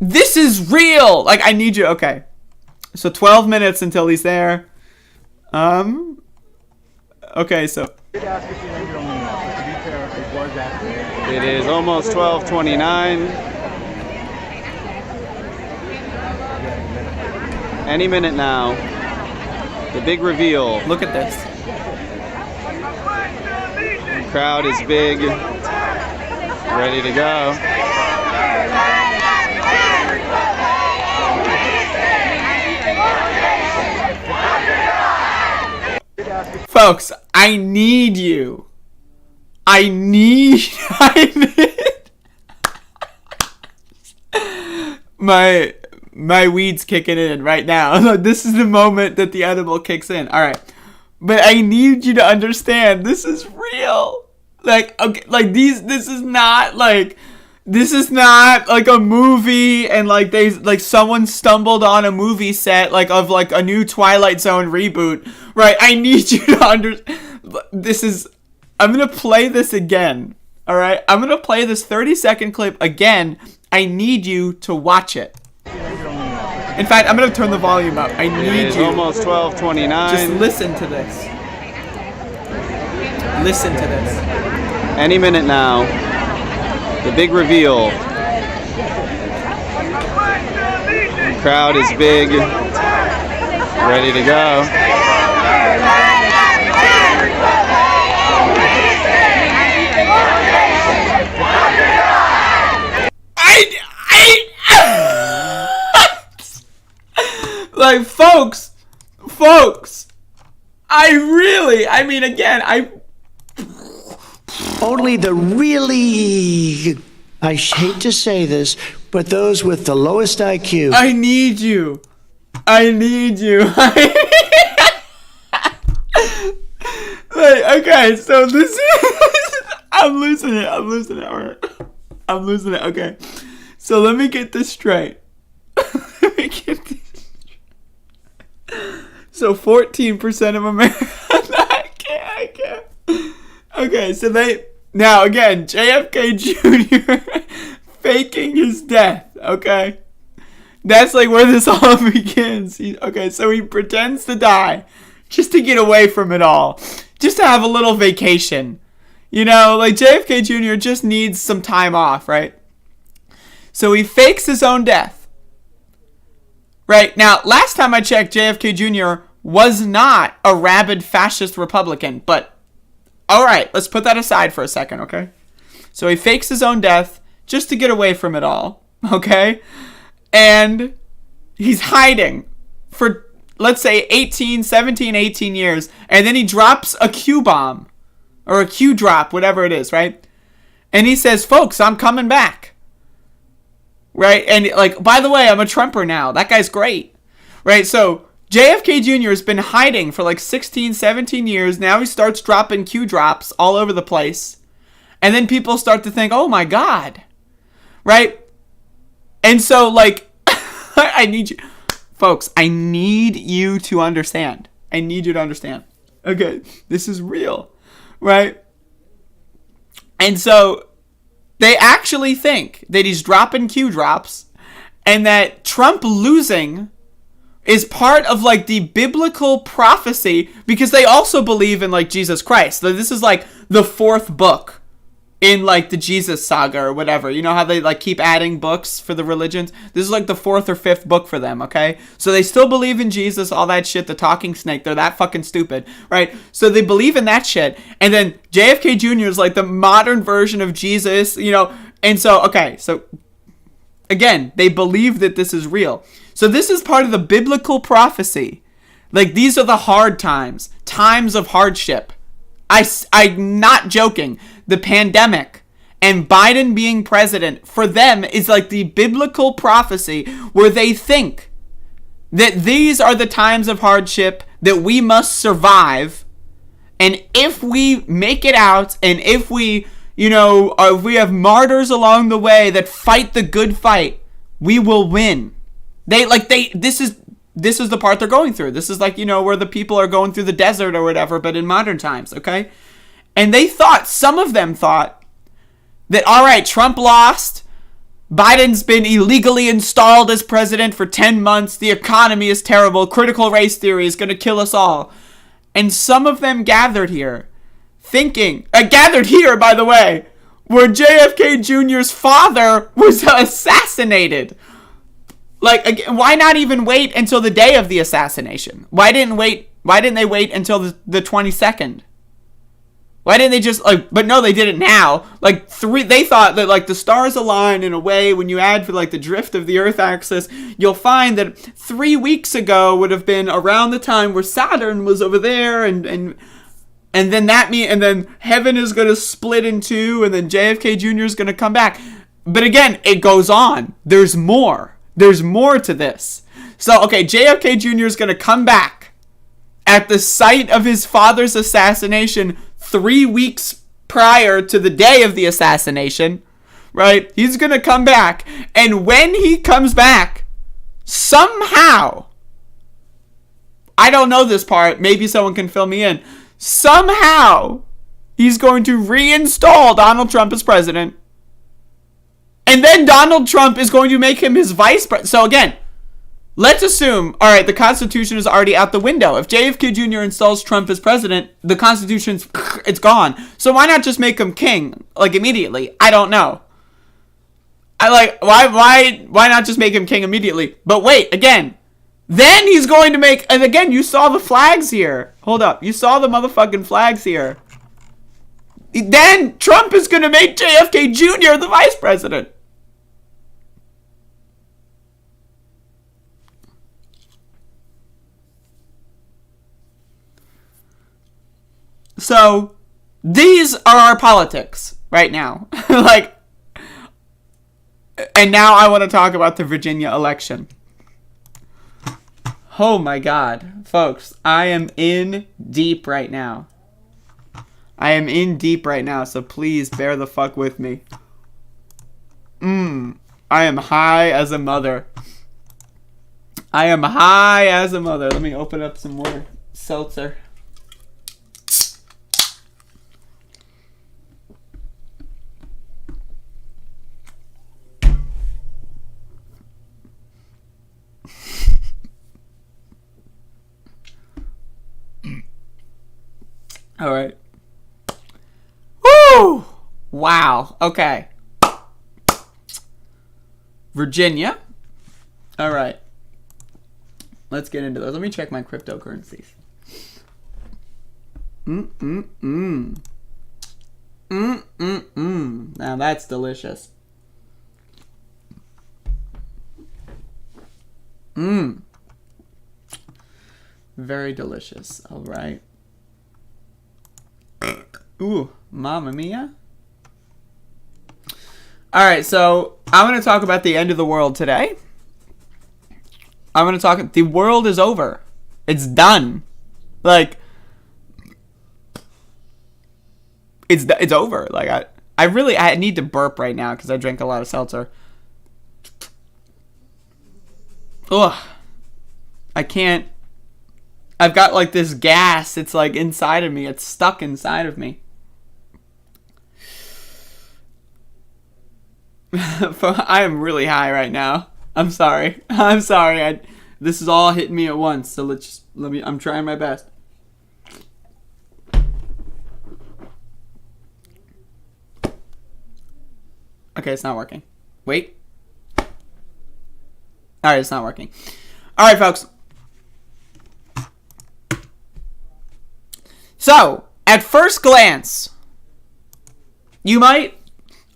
This is real. I need you. Okay. So 12 minutes until he's there. Okay, so. It is almost 12:29. Any minute now. The big reveal. Look at this. The crowd is big. Ready to go. Folks, I need you. I need my weed's kicking in right now. This is the moment that the edible kicks in. All right. But I need you to understand this is real. This is not a movie and someone stumbled on a movie set of a new Twilight Zone reboot, right? I need you to understand. I'm going to play this again. All right? I'm going to play this 30-second clip again I need you to watch it. In fact, I'm going to turn the volume up. I need you. Almost 12:29. Just listen to this. Listen to this. Any minute now. The big reveal. The crowd is big. Ready to go. Like, folks, I mean, again, Only the really, I hate to say this, but those with the lowest IQ. I need you. Like, okay, so this is, I'm losing it, alright. I'm losing it, okay. So let me get this straight. So 14% of America. I can't. Okay, so now again, JFK Jr. faking his death, okay? That's like where this all begins. So he pretends to die just to get away from it all. Just to have a little vacation. You know, like JFK Jr. just needs some time off, right? So he fakes his own death. Right, now, last time I checked, JFK Jr. was not a rabid fascist Republican, but alright, let's put that aside for a second, okay? So he fakes his own death just to get away from it all, okay? And he's hiding for, let's say, 17, 18 years, and then he drops a Q bomb, or a Q drop, whatever it is, right? And he says, folks, I'm coming back. Right? And like, by the way, I'm a Trumper now. That guy's great. Right? So JFK Jr. has been hiding for like 16, 17 years. Now he starts dropping Q drops all over the place. And then people start to think, oh my God. Right? And so like, I need you, folks, I need you to understand. Okay, this is real. Right? And so they actually think that he's dropping Q drops and that Trump losing is part of like the biblical prophecy, because they also believe in like Jesus Christ. So this is like the fourth book in like the Jesus saga or whatever. You know how they like keep adding books for the religions? This is like the fourth or fifth book for them, okay? So they still believe in Jesus, all that shit, the talking snake. They're that fucking stupid, right? So they believe in that shit. And then JFK Jr. is like the modern version of Jesus, you know? And so, okay, so again, they believe that this is real. So this is part of the biblical prophecy. Like, these are the hard times of hardship. I'm not joking. The pandemic and Biden being president, for them, is like the biblical prophecy where they think that these are the times of hardship that we must survive. And if we make it out, and if we, you know, if we have martyrs along the way that fight the good fight, we will win. This is the part they're going through. This is like, you know, where the people are going through the desert or whatever, but in modern times, okay? And they thought, some of them thought, that, all right, Trump lost. Biden's been illegally installed as president for 10 months. The economy is terrible. Critical race theory is going to kill us all. And some of them gathered here, thinking, gathered here, by the way, where JFK Jr.'s father was assassinated. Like, again, why not even wait until the day of the assassination? Why didn't they wait until the 22nd? Why didn't they just, like, but no, they did it now. Like, they thought that, like, the stars align in a way when you add for, like, the drift of the Earth axis, you'll find that 3 weeks ago would have been around the time where Saturn was over there, and then and then heaven is going to split in two, and then JFK Jr. is going to come back. But again, it goes on. There's more. There's more to this. So, okay, JFK Jr. is going to come back at the site of his father's assassination 3 weeks prior to the day of the assassination, right? He's going to come back. And when he comes back, somehow, I don't know this part, maybe someone can fill me in, somehow he's going to reinstall Donald Trump as president. And then Donald Trump is going to make him his vice president. So again, let's assume, all right, the Constitution is already out the window. If JFK Jr. installs Trump as president, the Constitution's, it's gone. So why not just make him king, like, immediately? I don't know. Why not just make him king immediately? But wait, again, then he's going to make, and again, you saw the flags here. Hold up, you saw the motherfucking flags here. Then Trump is going to make JFK Jr. the vice president. So, these are our politics right now. Like, and now I want to talk about the Virginia election. Oh my God. Folks, I am in deep right now. So please bear the fuck with me. I am high as a mother. Let me open up some more seltzer. All right. Woo! Wow. Okay. Virginia. All right. Let's get into those. Let me check my cryptocurrencies. Now that's delicious. Very delicious. All right. Ooh, mamma mia. Alright, so I'm going to talk about the end of the world today. The world is over. It's done. Like, it's over. Like, I need to burp right now because I drank a lot of seltzer. Ugh. I can't. I've got like this gas. It's like inside of me. It's stuck inside of me. I am really high right now. I'm sorry. This is all hitting me at once. So I'm trying my best. Okay, it's not working. Wait. Alright, it's not working. Alright, folks. So, at first glance, you might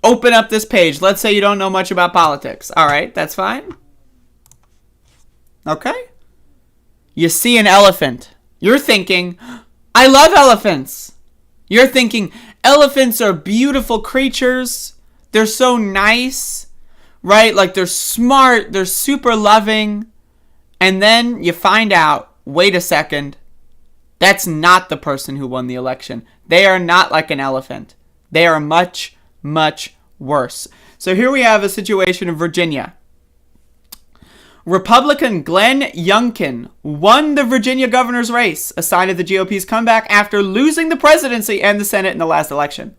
open up this page. Let's say you don't know much about politics. Alright, that's fine. Okay. You see an elephant. You're thinking, I love elephants. You're thinking, elephants are beautiful creatures. They're so nice, right? Like, they're smart. They're super loving. And then you find out, wait a second, that's not the person who won the election. They are not like an elephant. They are much, much worse. So here we have a situation in Virginia. Republican Glenn Youngkin won the Virginia governor's race, a sign of the GOP's comeback after losing the presidency and the Senate in the last election.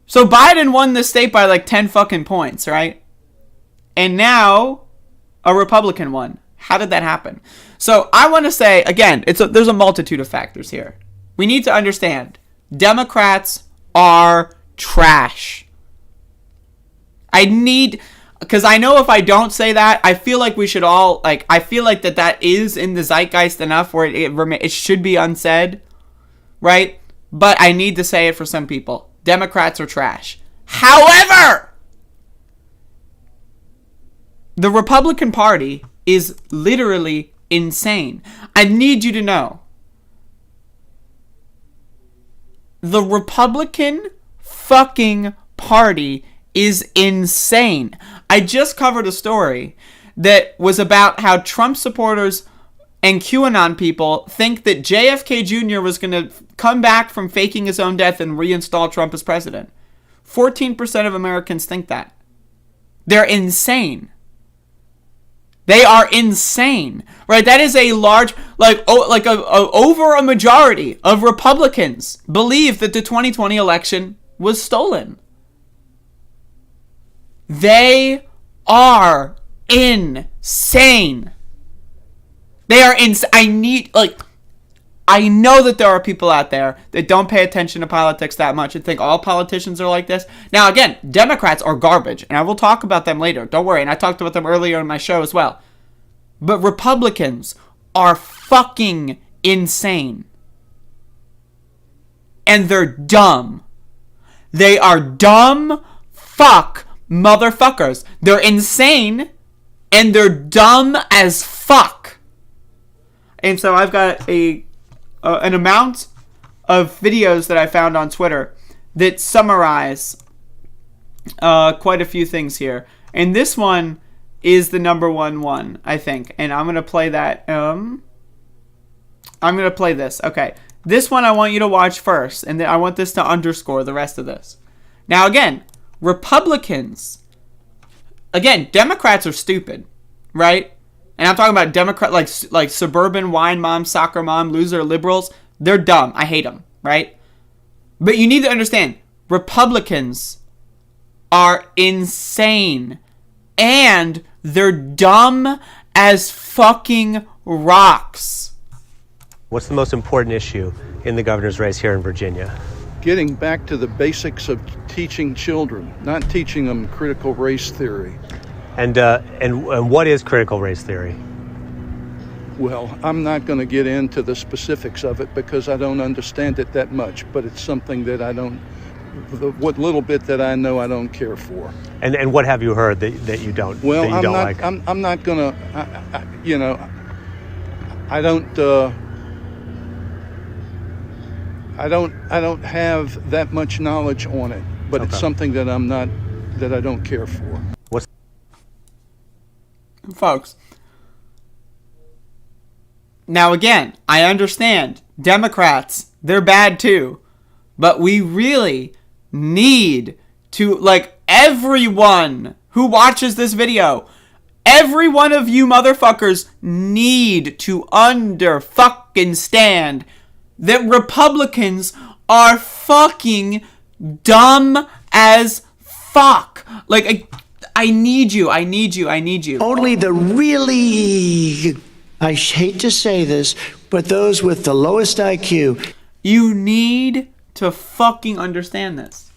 So Biden won the state by like 10 fucking points, right? And now a Republican won. How did that happen? So I want to say, again, there's a multitude of factors here. We need to understand, Democrats are trash. Because I know if I don't say that, I feel like we should all, I feel like that is in the zeitgeist enough where it should be unsaid, right? But I need to say it for some people. Democrats are trash. However, the Republican Party is literally insane. I need you to know. The Republican fucking Party is insane. I just covered a story that was about how Trump supporters and QAnon people think that JFK Jr. was going to come back from faking his own death and reinstall Trump as president. 14% of Americans think that. They're insane. They are insane, right? That is a large, over a majority of Republicans believe that the 2020 election was stolen. They are insane. They are insane. I know that there are people out there that don't pay attention to politics that much and think all politicians are like this. Now, again, Democrats are garbage, and I will talk about them later. Don't worry, and I talked about them earlier in my show as well. But Republicans are fucking insane. And they're dumb. They are dumb fuck motherfuckers. They're insane, and they're dumb as fuck. And so I've got an amount of videos that I found on Twitter that summarize quite a few things here. And this one is the number one, I think. And I'm going to play that. I'm going to play this. Okay. This one I want you to watch first. And then I want this to underscore the rest of this. Now, again, Republicans. Again, Democrats are stupid. Right? And I'm talking about Democrat, like suburban wine mom, soccer mom, loser liberals. They're dumb. I hate them, right? But you need to understand, Republicans are insane. And they're dumb as fucking rocks. What's the most important issue in the governor's race here in Virginia? Getting back to the basics of teaching children, not teaching them critical race theory. And what is critical race theory? Well, I'm not going to get into the specifics of it because I don't understand it that much, but it's something that what little bit that I know I don't care for. And what have you heard that you don't? Well, that you don't like? I'm not going to. I don't have that much knowledge on it, but It's something that I don't care for. Folks, now again, I understand Democrats, they're bad too, but we really need to, everyone who watches this video, every one of you motherfuckers need to stand that Republicans are fucking dumb as fuck. I need you. Only the really, I hate to say this, but those with the lowest IQ. You need to fucking understand this.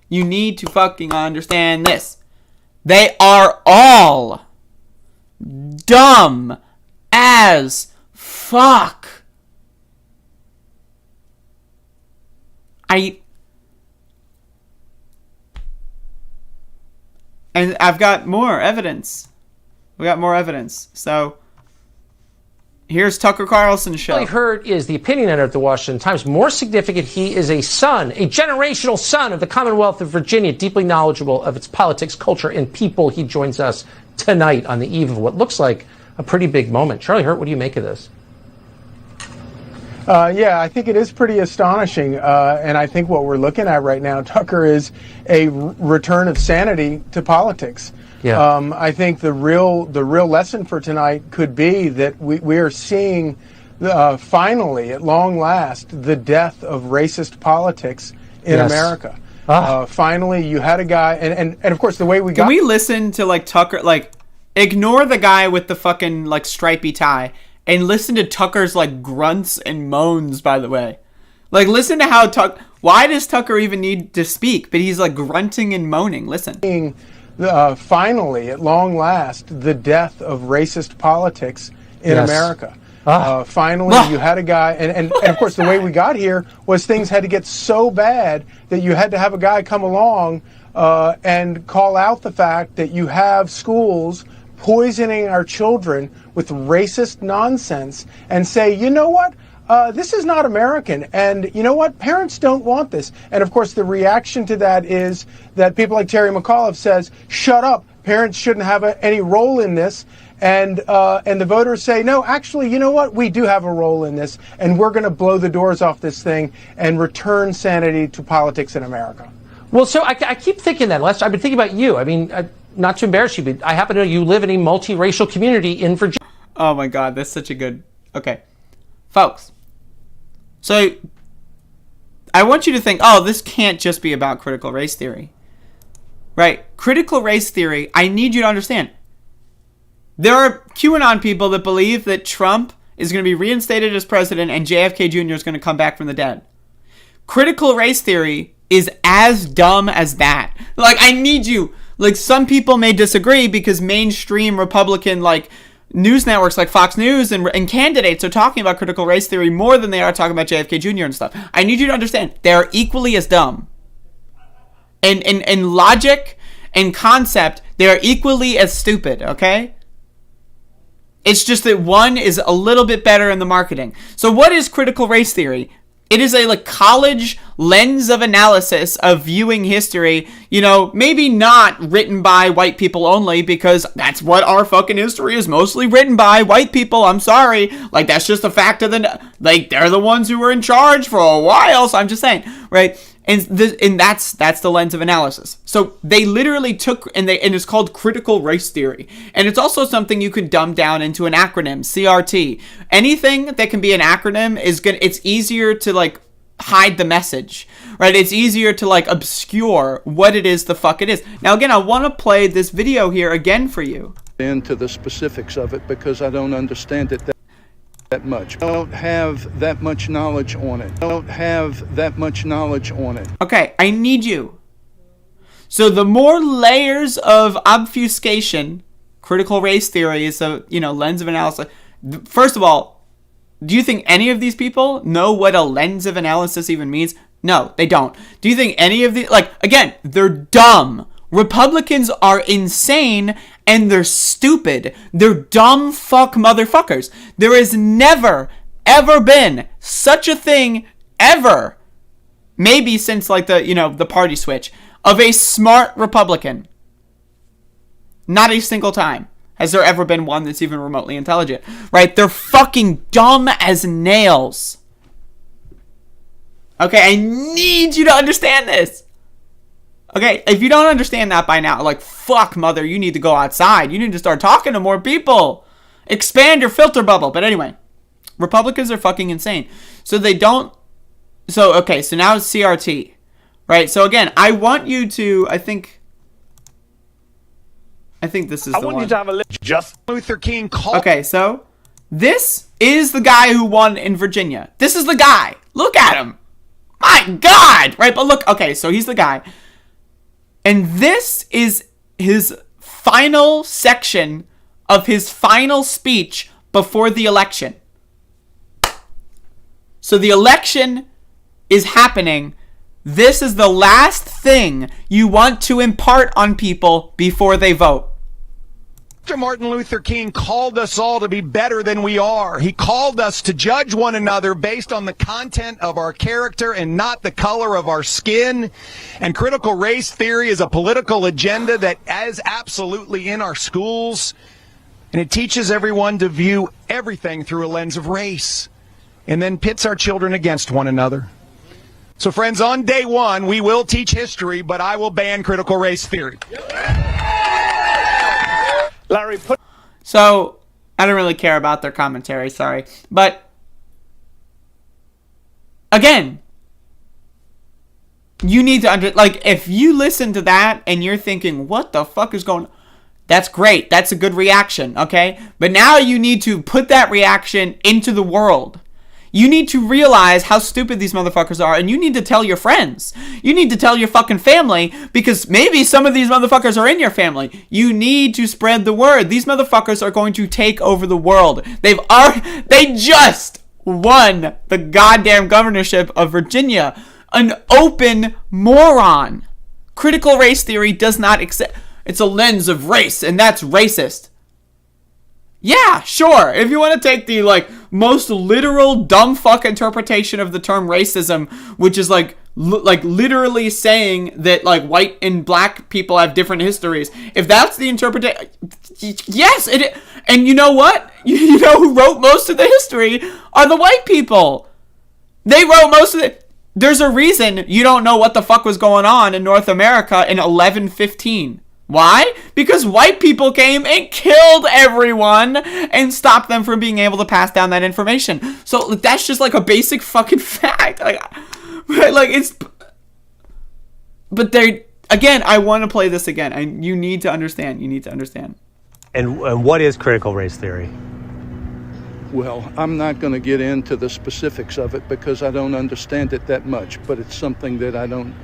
You need to fucking understand this. They are all dumb as fuck. And I've got more evidence. We got more evidence. So here's Tucker Carlson's show. All I heard is the opinion editor at the Washington Times. More significant, he is a son, a generational son of the Commonwealth of Virginia, deeply knowledgeable of its politics, culture, and people. He joins us tonight on the eve of what looks like a pretty big moment. Charlie Hurt, what do you make of this? Yeah, I think it is pretty astonishing, and I think what we're looking at right now, Tucker, is a return of sanity to politics. Yeah. I think the real lesson for tonight could be that we are seeing, finally, at long last, the death of racist politics in America. Finally, you had a guy, and of course, the way we got... Can we listen to, Tucker, ignore the guy with the fucking, stripy tie, and listen to Tucker's, grunts and moans, by the way. Listen to how why does Tucker even need to speak? But he's, grunting and moaning. Listen. Finally, at long last, the death of racist politics in America. Finally, you had a guy, and of course, the way we got here was things had to get so bad that you had to have a guy come along and call out the fact that you have schools poisoning our children with racist nonsense and say, you know what? This is not American, and you know what? Parents don't want this. And of course, the reaction to that is that people like Terry McAuliffe says, shut up, parents shouldn't have any role in this. And the voters say, no, actually, you know what? We do have a role in this, and we're going to blow the doors off this thing and return sanity to politics in America. Well, so I keep thinking that, Les. I've been thinking about you. I mean, not to embarrass you, but I happen to know you live in a multiracial community in Virginia. Oh my God, that's such a good... Okay. Folks. So, I want you to think, oh, this can't just be about critical race theory. right? Critical race theory, I need you to understand. There are QAnon people that believe that Trump is going to be reinstated as president and JFK Jr. is going to come back from the dead. Critical race theory is as dumb as that. Like, I need you. Like, some people may disagree because mainstream Republican, like, news networks like Fox News and candidates are talking about critical race theory more than they are talking about JFK Jr. and stuff. I need you to understand, they are equally as dumb. In logic and concept, they are equally as stupid, okay? It's just that one is a little bit better in the marketing. So what is critical race theory? It is a like college lens of analysis of viewing history, you know, maybe not written by white people only, because that's what our fucking history is mostly written by, white people. I'm sorry. Like, that's just a fact of like, they're the ones who were in charge for a while. So I'm just saying, right? And that's the lens of analysis. So they literally took, and it's called critical race theory. And it's also something you could dumb down into an acronym, CRT. Anything that can be an acronym it's easier to like hide the message, right? It's easier to like obscure what it is the fuck it is. Now again, I want to play this video here again for you. Into the specifics of it because I don't understand it that much. I don't have that much knowledge on it. Okay, I need you. So the more layers of obfuscation, critical race theory is a, lens of analysis. First of all, do you think any of these people know what a lens of analysis even means? No, they don't. Do you think any of these, again, they're dumb. Republicans are insane and they're stupid. They're dumb fuck motherfuckers. There has never, ever been such a thing ever, maybe since the party switch, of a smart Republican. Not a single time has there ever been one that's even remotely intelligent, right? They're fucking dumb as nails. Okay, I need you to understand this. Okay, if you don't understand that by now, fuck, mother, you need to go outside. You need to start talking to more people. Expand your filter bubble. But anyway, Republicans are fucking insane. So now it's CRT, right? So again, I want you to, I think this is the one. I want you to have a list. Just Luther King called. Okay, so this is the guy who won in Virginia. This is the guy. Look at him. My God, right? But look, okay, so he's the guy. And this is his final section of his final speech before the election. So the election is happening. This is the last thing you want to impart on people before they vote. Dr. Martin Luther King called us all to be better than we are. He called us to judge one another based on the content of our character and not the color of our skin. And critical race theory is a political agenda that is absolutely in our schools. And it teaches everyone to view everything through a lens of race and then pits our children against one another. So friends, on day one, we will teach history, but I will ban critical race theory. Larry, so I don't really care about their commentary, sorry. But again, you need to if you listen to that and you're thinking, what the fuck is going on? That's great. That's a good reaction, okay? But now you need to put that reaction into the world. You need to realize how stupid these motherfuckers are, and you need to tell your friends. You need to tell your fucking family, because maybe some of these motherfuckers are in your family. You need to spread the word. These motherfuckers are going to take over the world. They just won the goddamn governorship of Virginia. An open moron. Critical race theory does not accept. It's a lens of race, and that's racist. Yeah, sure. If you want to take the most literal dumb fuck interpretation of the term racism, which is literally saying that white and black people have different histories. If that's the interpretation, yes, it. And you know what? You know who wrote most of the history are the white people. They wrote most of it. There's a reason you don't know what the fuck was going on in North America in 1115. Why? Because white people came and killed everyone and stopped them from being able to pass down that information. So that's just a basic fucking fact. But again, I want to play this again. You need to understand. You need to understand. And what is critical race theory? Well, I'm not going to get into the specifics of it because I don't understand it that much, but it's something that I don't...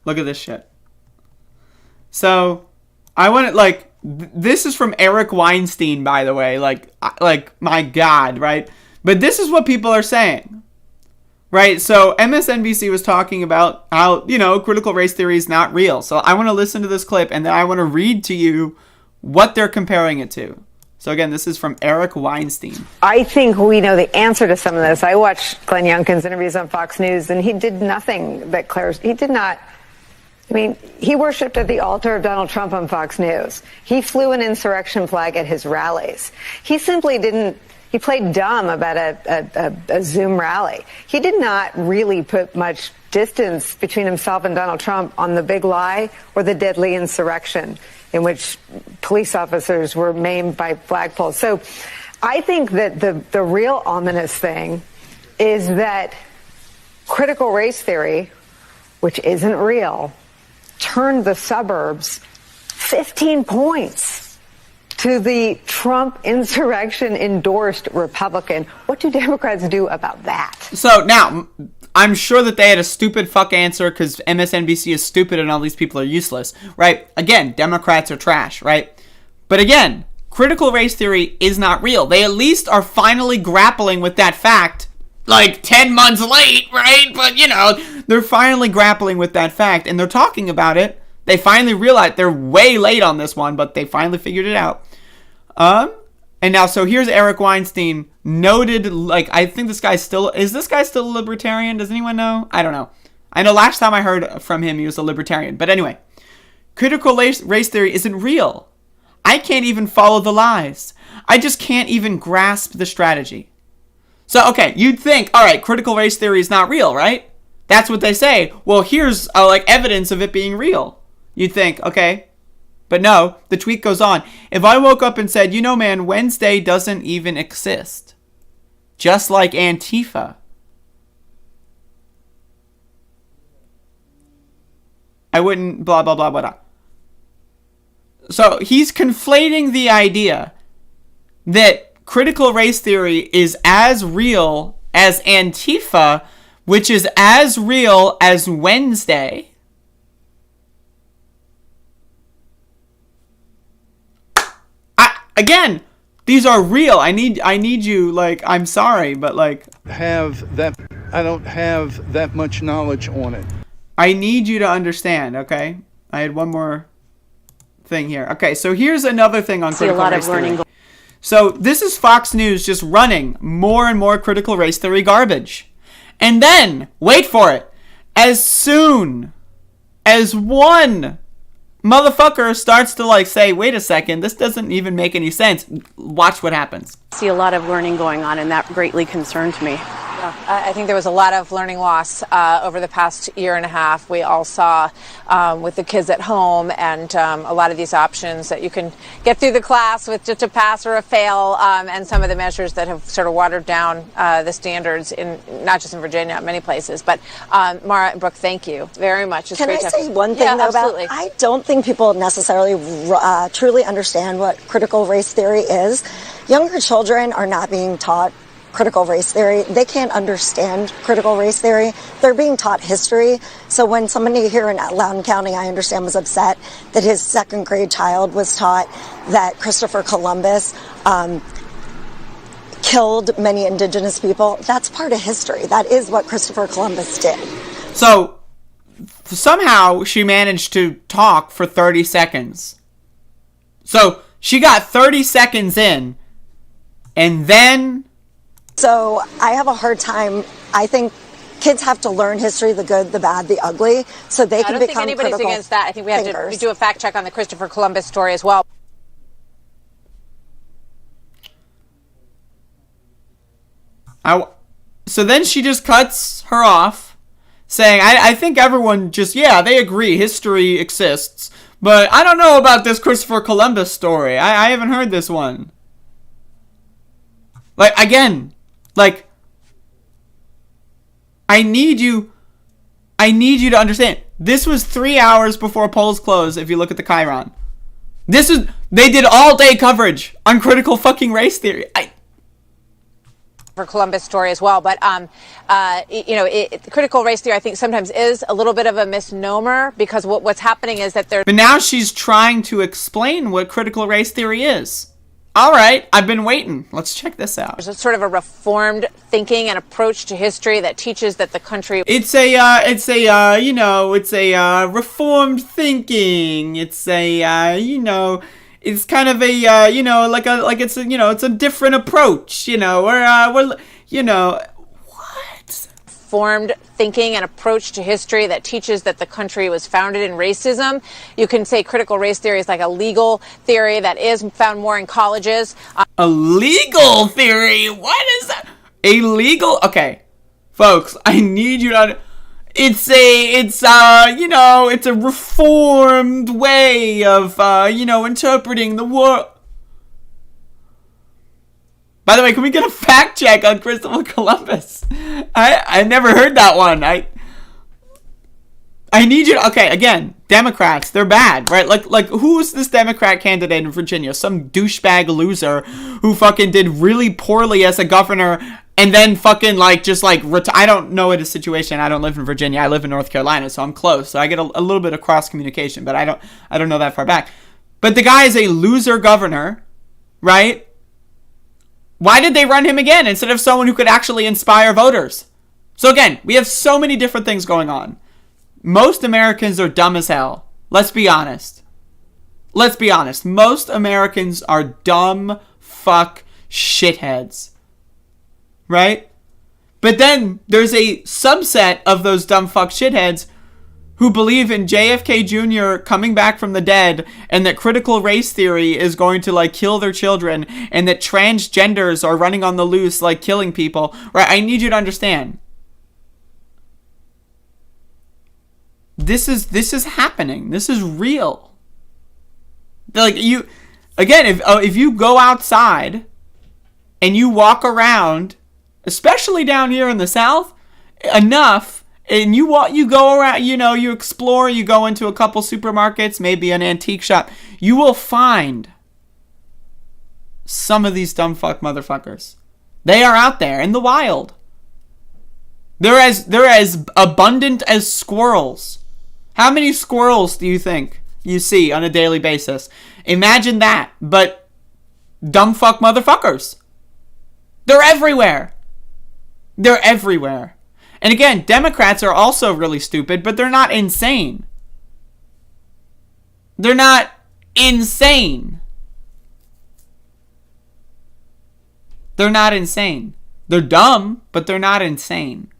Look at this shit. So, I want to, like, this is from Eric Weinstein, by the way. Like, my God, right? But this is what people are saying. Right, so MSNBC was talking about how, critical race theory is not real. So I want to listen to this clip, and then I want to read to you what they're comparing it to. So again, this is from Eric Weinstein. I think we know the answer to some of this. I watched Glenn Youngkin's interviews on Fox News, and he did nothing that he did not. I mean, he worshipped at the altar of Donald Trump on Fox News. He flew an insurrection flag at his rallies. He simply didn't. He played dumb about a Zoom rally. He did not really put much distance between himself and Donald Trump on the big lie or the deadly insurrection in which police officers were maimed by flagpoles. So I think that the real ominous thing is that critical race theory, which isn't real, turned the suburbs 15 points to the Trump insurrection-endorsed Republican. What do Democrats do about that? So now, I'm sure that they had a stupid fuck answer because MSNBC is stupid and all these people are useless, right? Again, Democrats are trash, right? But again, critical race theory is not real. They at least are finally grappling with that fact, like 10 months late, right? But, they're finally grappling with that fact and they're talking about it. They finally realized they're way late on this one, but they finally figured it out. And now, so here's Eric Weinstein, noted, like, I think is this guy still a libertarian? Does anyone know? I don't know. I know last time I heard from him, he was a libertarian. But anyway, critical race theory isn't real. I can't even follow the lies. I just can't even grasp the strategy. So, okay, you'd think, all right, critical race theory is not real, right? That's what they say. Well, here's, evidence of it being real. You'd think, okay. But no, the tweet goes on. If I woke up and said, man, Wednesday doesn't even exist. Just like Antifa. I wouldn't blah, blah, blah, blah, blah. So he's conflating the idea that critical race theory is as real as Antifa, which is as real as Wednesday. Again, these are real. I need you, I'm sorry, but I don't have that much knowledge on it. I need you to understand, okay? I had one more thing here. Okay, so here's another thing on critical race theory. So this is Fox News just running more and more critical race theory garbage. And then, wait for it, as soon as one motherfucker starts to say, wait a second, this doesn't even make any sense. Watch what happens. I see a lot of learning going on, and that greatly concerns me. I think there was a lot of learning loss over the past year and a half. We all saw with the kids at home and a lot of these options that you can get through the class with just a pass or a fail, and some of the measures that have sort of watered down the standards in not just in Virginia, many places. But Mara and Brooke, thank you very much. Can I say one thing though about? I don't think people necessarily truly understand what critical race theory is. Younger children are not being taught critical race theory. They can't understand critical race theory. They're being taught history. So when somebody here in Loudoun County, I understand, was upset that his second grade child was taught that Christopher Columbus killed many indigenous people, that's part of history. That is what Christopher Columbus did. So somehow she managed to talk for 30 seconds. So she got 30 seconds in, and then... So I have a hard time. I think kids have to learn history, the good, the bad, the ugly, so they can become critical thinkers. I don't think anybody's against that. I think we have to do a fact check on the Christopher Columbus story as well. So then she just cuts her off, saying, I think everyone just, they agree, history exists, but I don't know about this Christopher Columbus story. I haven't heard this one. Like, again, like, I need you to understand. This was 3 hours before polls closed, if you look at the Chiron. They did all day coverage on critical fucking race theory. For Columbus story as well, but critical race theory I think sometimes is a little bit of a misnomer, because what's happening is that But now she's trying to explain what critical race theory is. All right, I've been waiting. Let's check this out. there's a sort of a reformed thinking and approach to history that teaches that the country. It's a reformed thinking. It's it's kind of a, it's a different approach, Formed thinking and approach to history that teaches that the country was founded in racism. You can say critical race theory is like a legal theory that is found more in colleges. A legal theory? What is that? A legal? Okay, folks, I need you to. It's a reformed way of interpreting the world. By the way, can we get a fact check on Christopher Columbus? I never heard that one. I need you to, okay, again, Democrats, they're bad, right? Like who's this Democrat candidate in Virginia? Some douchebag loser who fucking did really poorly as a governor and then fucking I don't know what his situation. I don't live in Virginia. I live in North Carolina, so I'm close. So I get a little bit of cross communication, but I don't know that far back. But the guy is a loser governor, right? Why did they run him again instead of someone who could actually inspire voters? So again, we have so many different things going on. Most Americans are dumb as hell. Let's be honest. Most Americans are dumb fuck shitheads. Right? But then there's a subset of those dumb fuck shitheads who believe in JFK Jr. coming back from the dead, and that critical race theory is going to kill their children, and that transgenders are running on the loose killing people. Right? I need you to understand. This is happening. This is real. If you go outside and you walk around, especially down here in the South, enough, and you go around, you explore, you go into a couple supermarkets, maybe an antique shop, you will find some of these dumb fuck motherfuckers. They are out there in the wild. They're as abundant as squirrels. How many squirrels do you think you see on a daily basis? Imagine that, but dumb fuck motherfuckers. They're everywhere. They're everywhere. And again, Democrats are also really stupid, but they're not insane. They're not insane. They're not insane. They're dumb, but they're not insane.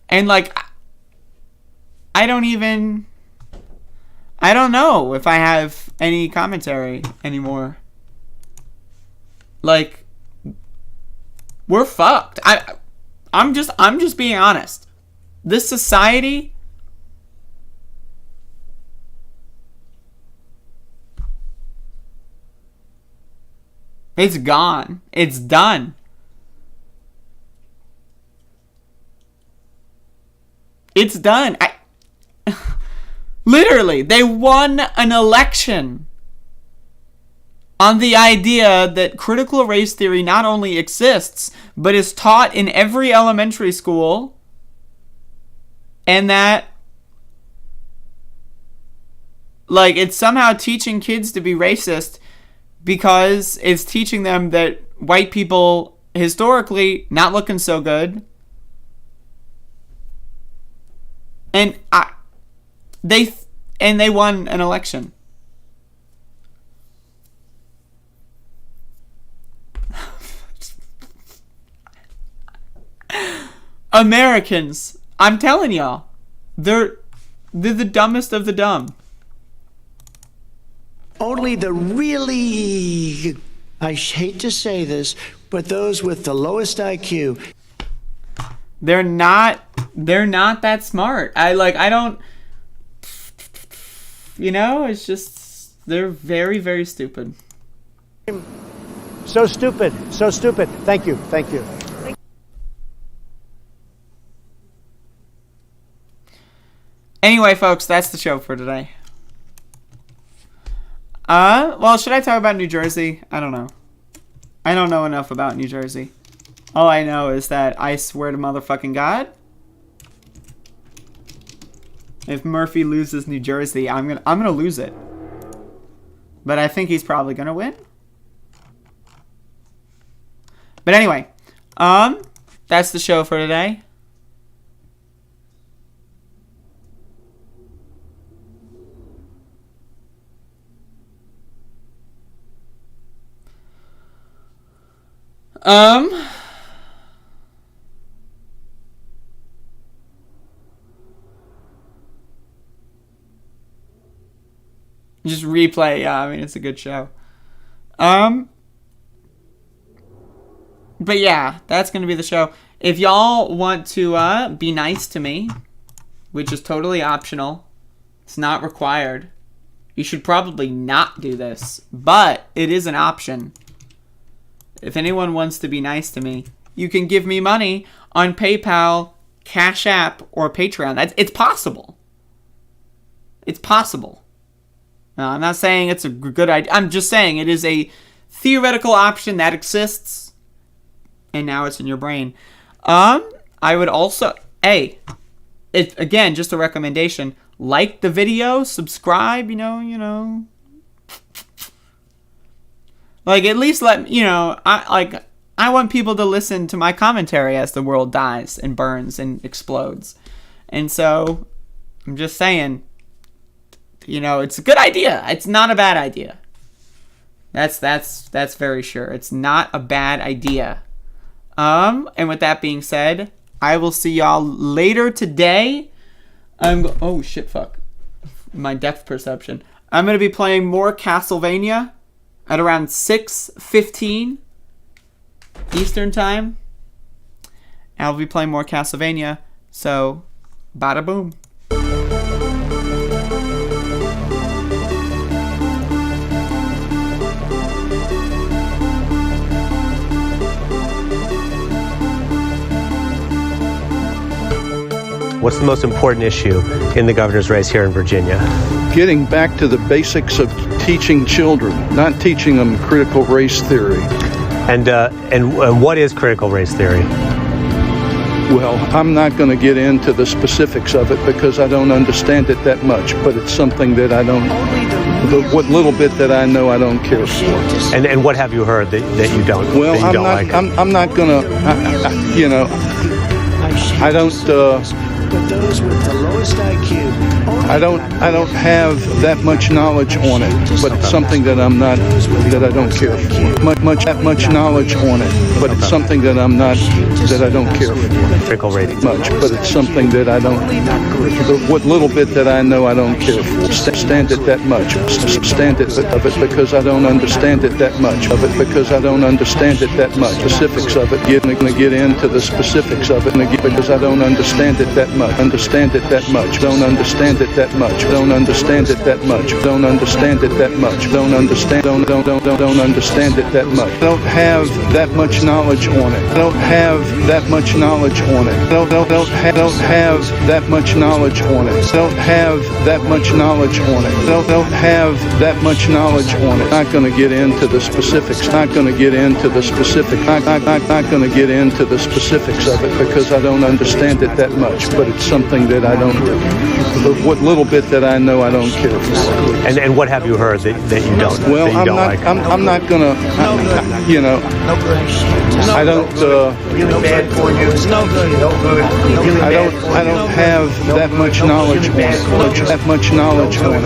And I don't know if I have any commentary anymore. We're fucked. I'm just being honest. This society, it's gone. It's done. It's done. Literally, they won an election on the idea that critical race theory not only exists, but is taught in every elementary school, and that, it's somehow teaching kids to be racist because it's teaching them that white people, historically, not looking so good. And they won an election. Americans, I'm telling y'all, they're the dumbest of the dumb. Only the really, I hate to say this, but those with the lowest IQ. They're not that smart. I don't, it's just, they're very, very stupid. So stupid. So stupid. Thank you. Thank you. Anyway, folks, that's the show for today. Well, should I talk about New Jersey? I don't know. I don't know enough about New Jersey. All I know is that I swear to motherfucking God, if Murphy loses New Jersey, I'm gonna lose it. But I think he's probably gonna win. But anyway, that's the show for today. Just replay. Yeah, I mean, it's a good show. But yeah, that's going to be the show. If y'all want to be nice to me, which is totally optional, it's not required. You should probably not do this, but it is an option. If anyone wants to be nice to me, you can give me money on PayPal, Cash App, or Patreon. It's possible. It's possible. Now, I'm not saying it's a good idea. I'm just saying it is a theoretical option that exists, and now it's in your brain. I would also, again, just a recommendation. Like the video, subscribe, you know. Like, at least let, I want people to listen to my commentary as the world dies and burns and explodes. And so, I'm just saying, it's a good idea. It's not a bad idea. That's very sure. It's not a bad idea. And with that being said, I will see y'all later today. Oh shit, fuck. My depth perception. I'm going to be playing more Castlevania at around 6:15 Eastern time. I'll be playing more Castlevania. So, bada boom. What's the most important issue in the governor's race here in Virginia? Getting back to the basics of teaching children, not teaching them critical race theory. And what is critical race theory? Well, I'm not going to get into the specifics of it because I don't understand it that much, but it's something that I don't, what little bit that I know I don't care for. And what have you heard that you don't, well, that you don't like? I'm not going to, I don't... But those with the lowest IQ. I don't have that much knowledge on it, but it's something that I don't care for. Much knowledge on it, but it's something that I don't care for. Critical rating. Much, but it's something that I don't. What little bit that I know I don't care for. Stand it that much. Stand it of it because I don't understand it that much. Of it because I don't understand it that much. Specifics of it. Going to get into the specifics of it because I don't understand it that much. Understand it that much. Don't understand it that much. Don't understand it that much. Don't understand it that much. Don't understand. Don't understand it that much. I don't have that much knowledge on it. I don't have that much knowledge on it. I don't have that much knowledge on it. I don't have that much knowledge on it. I don't have that much knowledge on it. Not going to get into the specifics. Not going to get into the specifics. Not going to get into the specifics of it because I don't understand it that much. But it's something that I don't, what little bit that I know I don't care for. And what have you heard that you don't? Well, that you don't like? I'm not gonna, I don't. Really bad for you. No good. No good. Really I don't have that much knowledge on it. That much knowledge on it.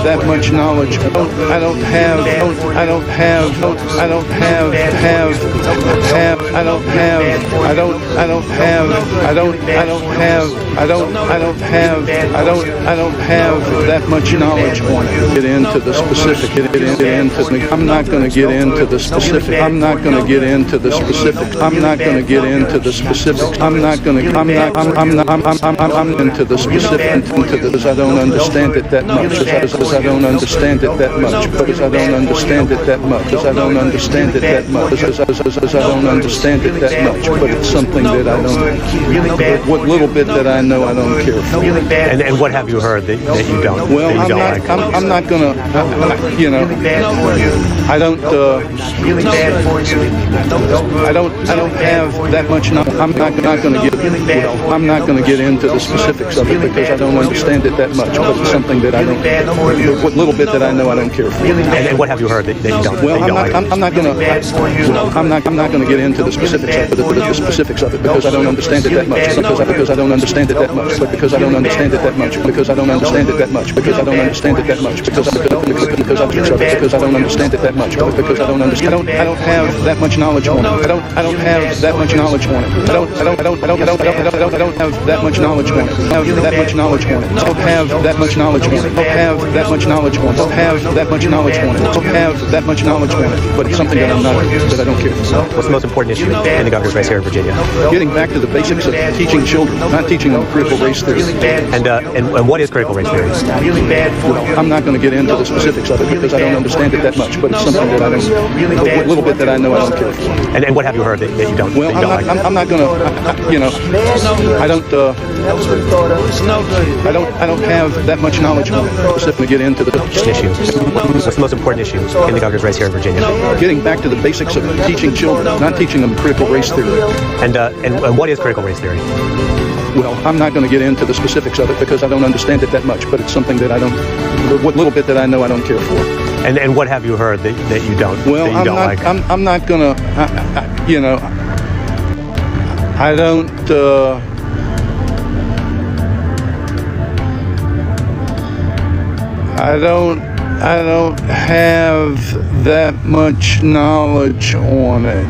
That much knowledge. I don't have. that much knowledge on it. Get into the specific. I'm not going to get into the specific. I'm not going to get into into the specifics. I'm not going to get into the specifics. I'm into the specifics because I don't understand it that much. Because I don't understand it that much. Because I don't understand it that much. Because I don't understand it that much. Because I don't understand it that much. But it's something that I don't. What little bit that I know, I don't care for. And what have you heard that you don't? Well, that you don't like? I'm not going to. I don't. I don't have that much knowledge. I'm not going to get. I'm not going to get into the specifics of it because I don't understand it that much. But it's something that I don't. What little bit that I know, I don't care for. And what have you heard that you don't? Well, like? I'm not going to. I'm not going to get into the specifics of it. The specifics of it because I don't understand it that much. Because I don't understand it that much. But because I don't understand it that much. Because I don't understand it that much. Because I don't understand it that much. Because I don't understand it that much. Because I don't understand. I don't have that much knowledge on it. I don't have that much knowledge on it. I don't have that much knowledge on it. I don't have that much knowledge on it. I don't have that much knowledge on it. I don't have that much knowledge on it. I don't have that much knowledge on it. I don't have that much knowledge on it. But it's something that I'm not, that I don't care. What's the most important issue in the governor's race here in Virginia? Getting back to the basics of teaching children, not teaching them critical race theory. And what is critical race theory? I'm not going to get into the specifics of it because I don't understand it that much. But it's something that I don't. A little bit that I know, I don't care for. And what have you heard that you don't? Well, I'm not going to. I don't. I don't have that much knowledge on it. Specifically, get into the issue. What's the most important issue in the governor's race here in Virginia? Getting back to the basics of teaching children, not teaching them critical race theory. And what is critical race theory? Well, I'm not going to get into the specifics of it because I don't understand it that much. But it's something that I don't. What little bit that I know, I don't care for. And what have you heard that you don't? Well, that you don't like? I'm not going to. I don't. I don't have that much knowledge on it.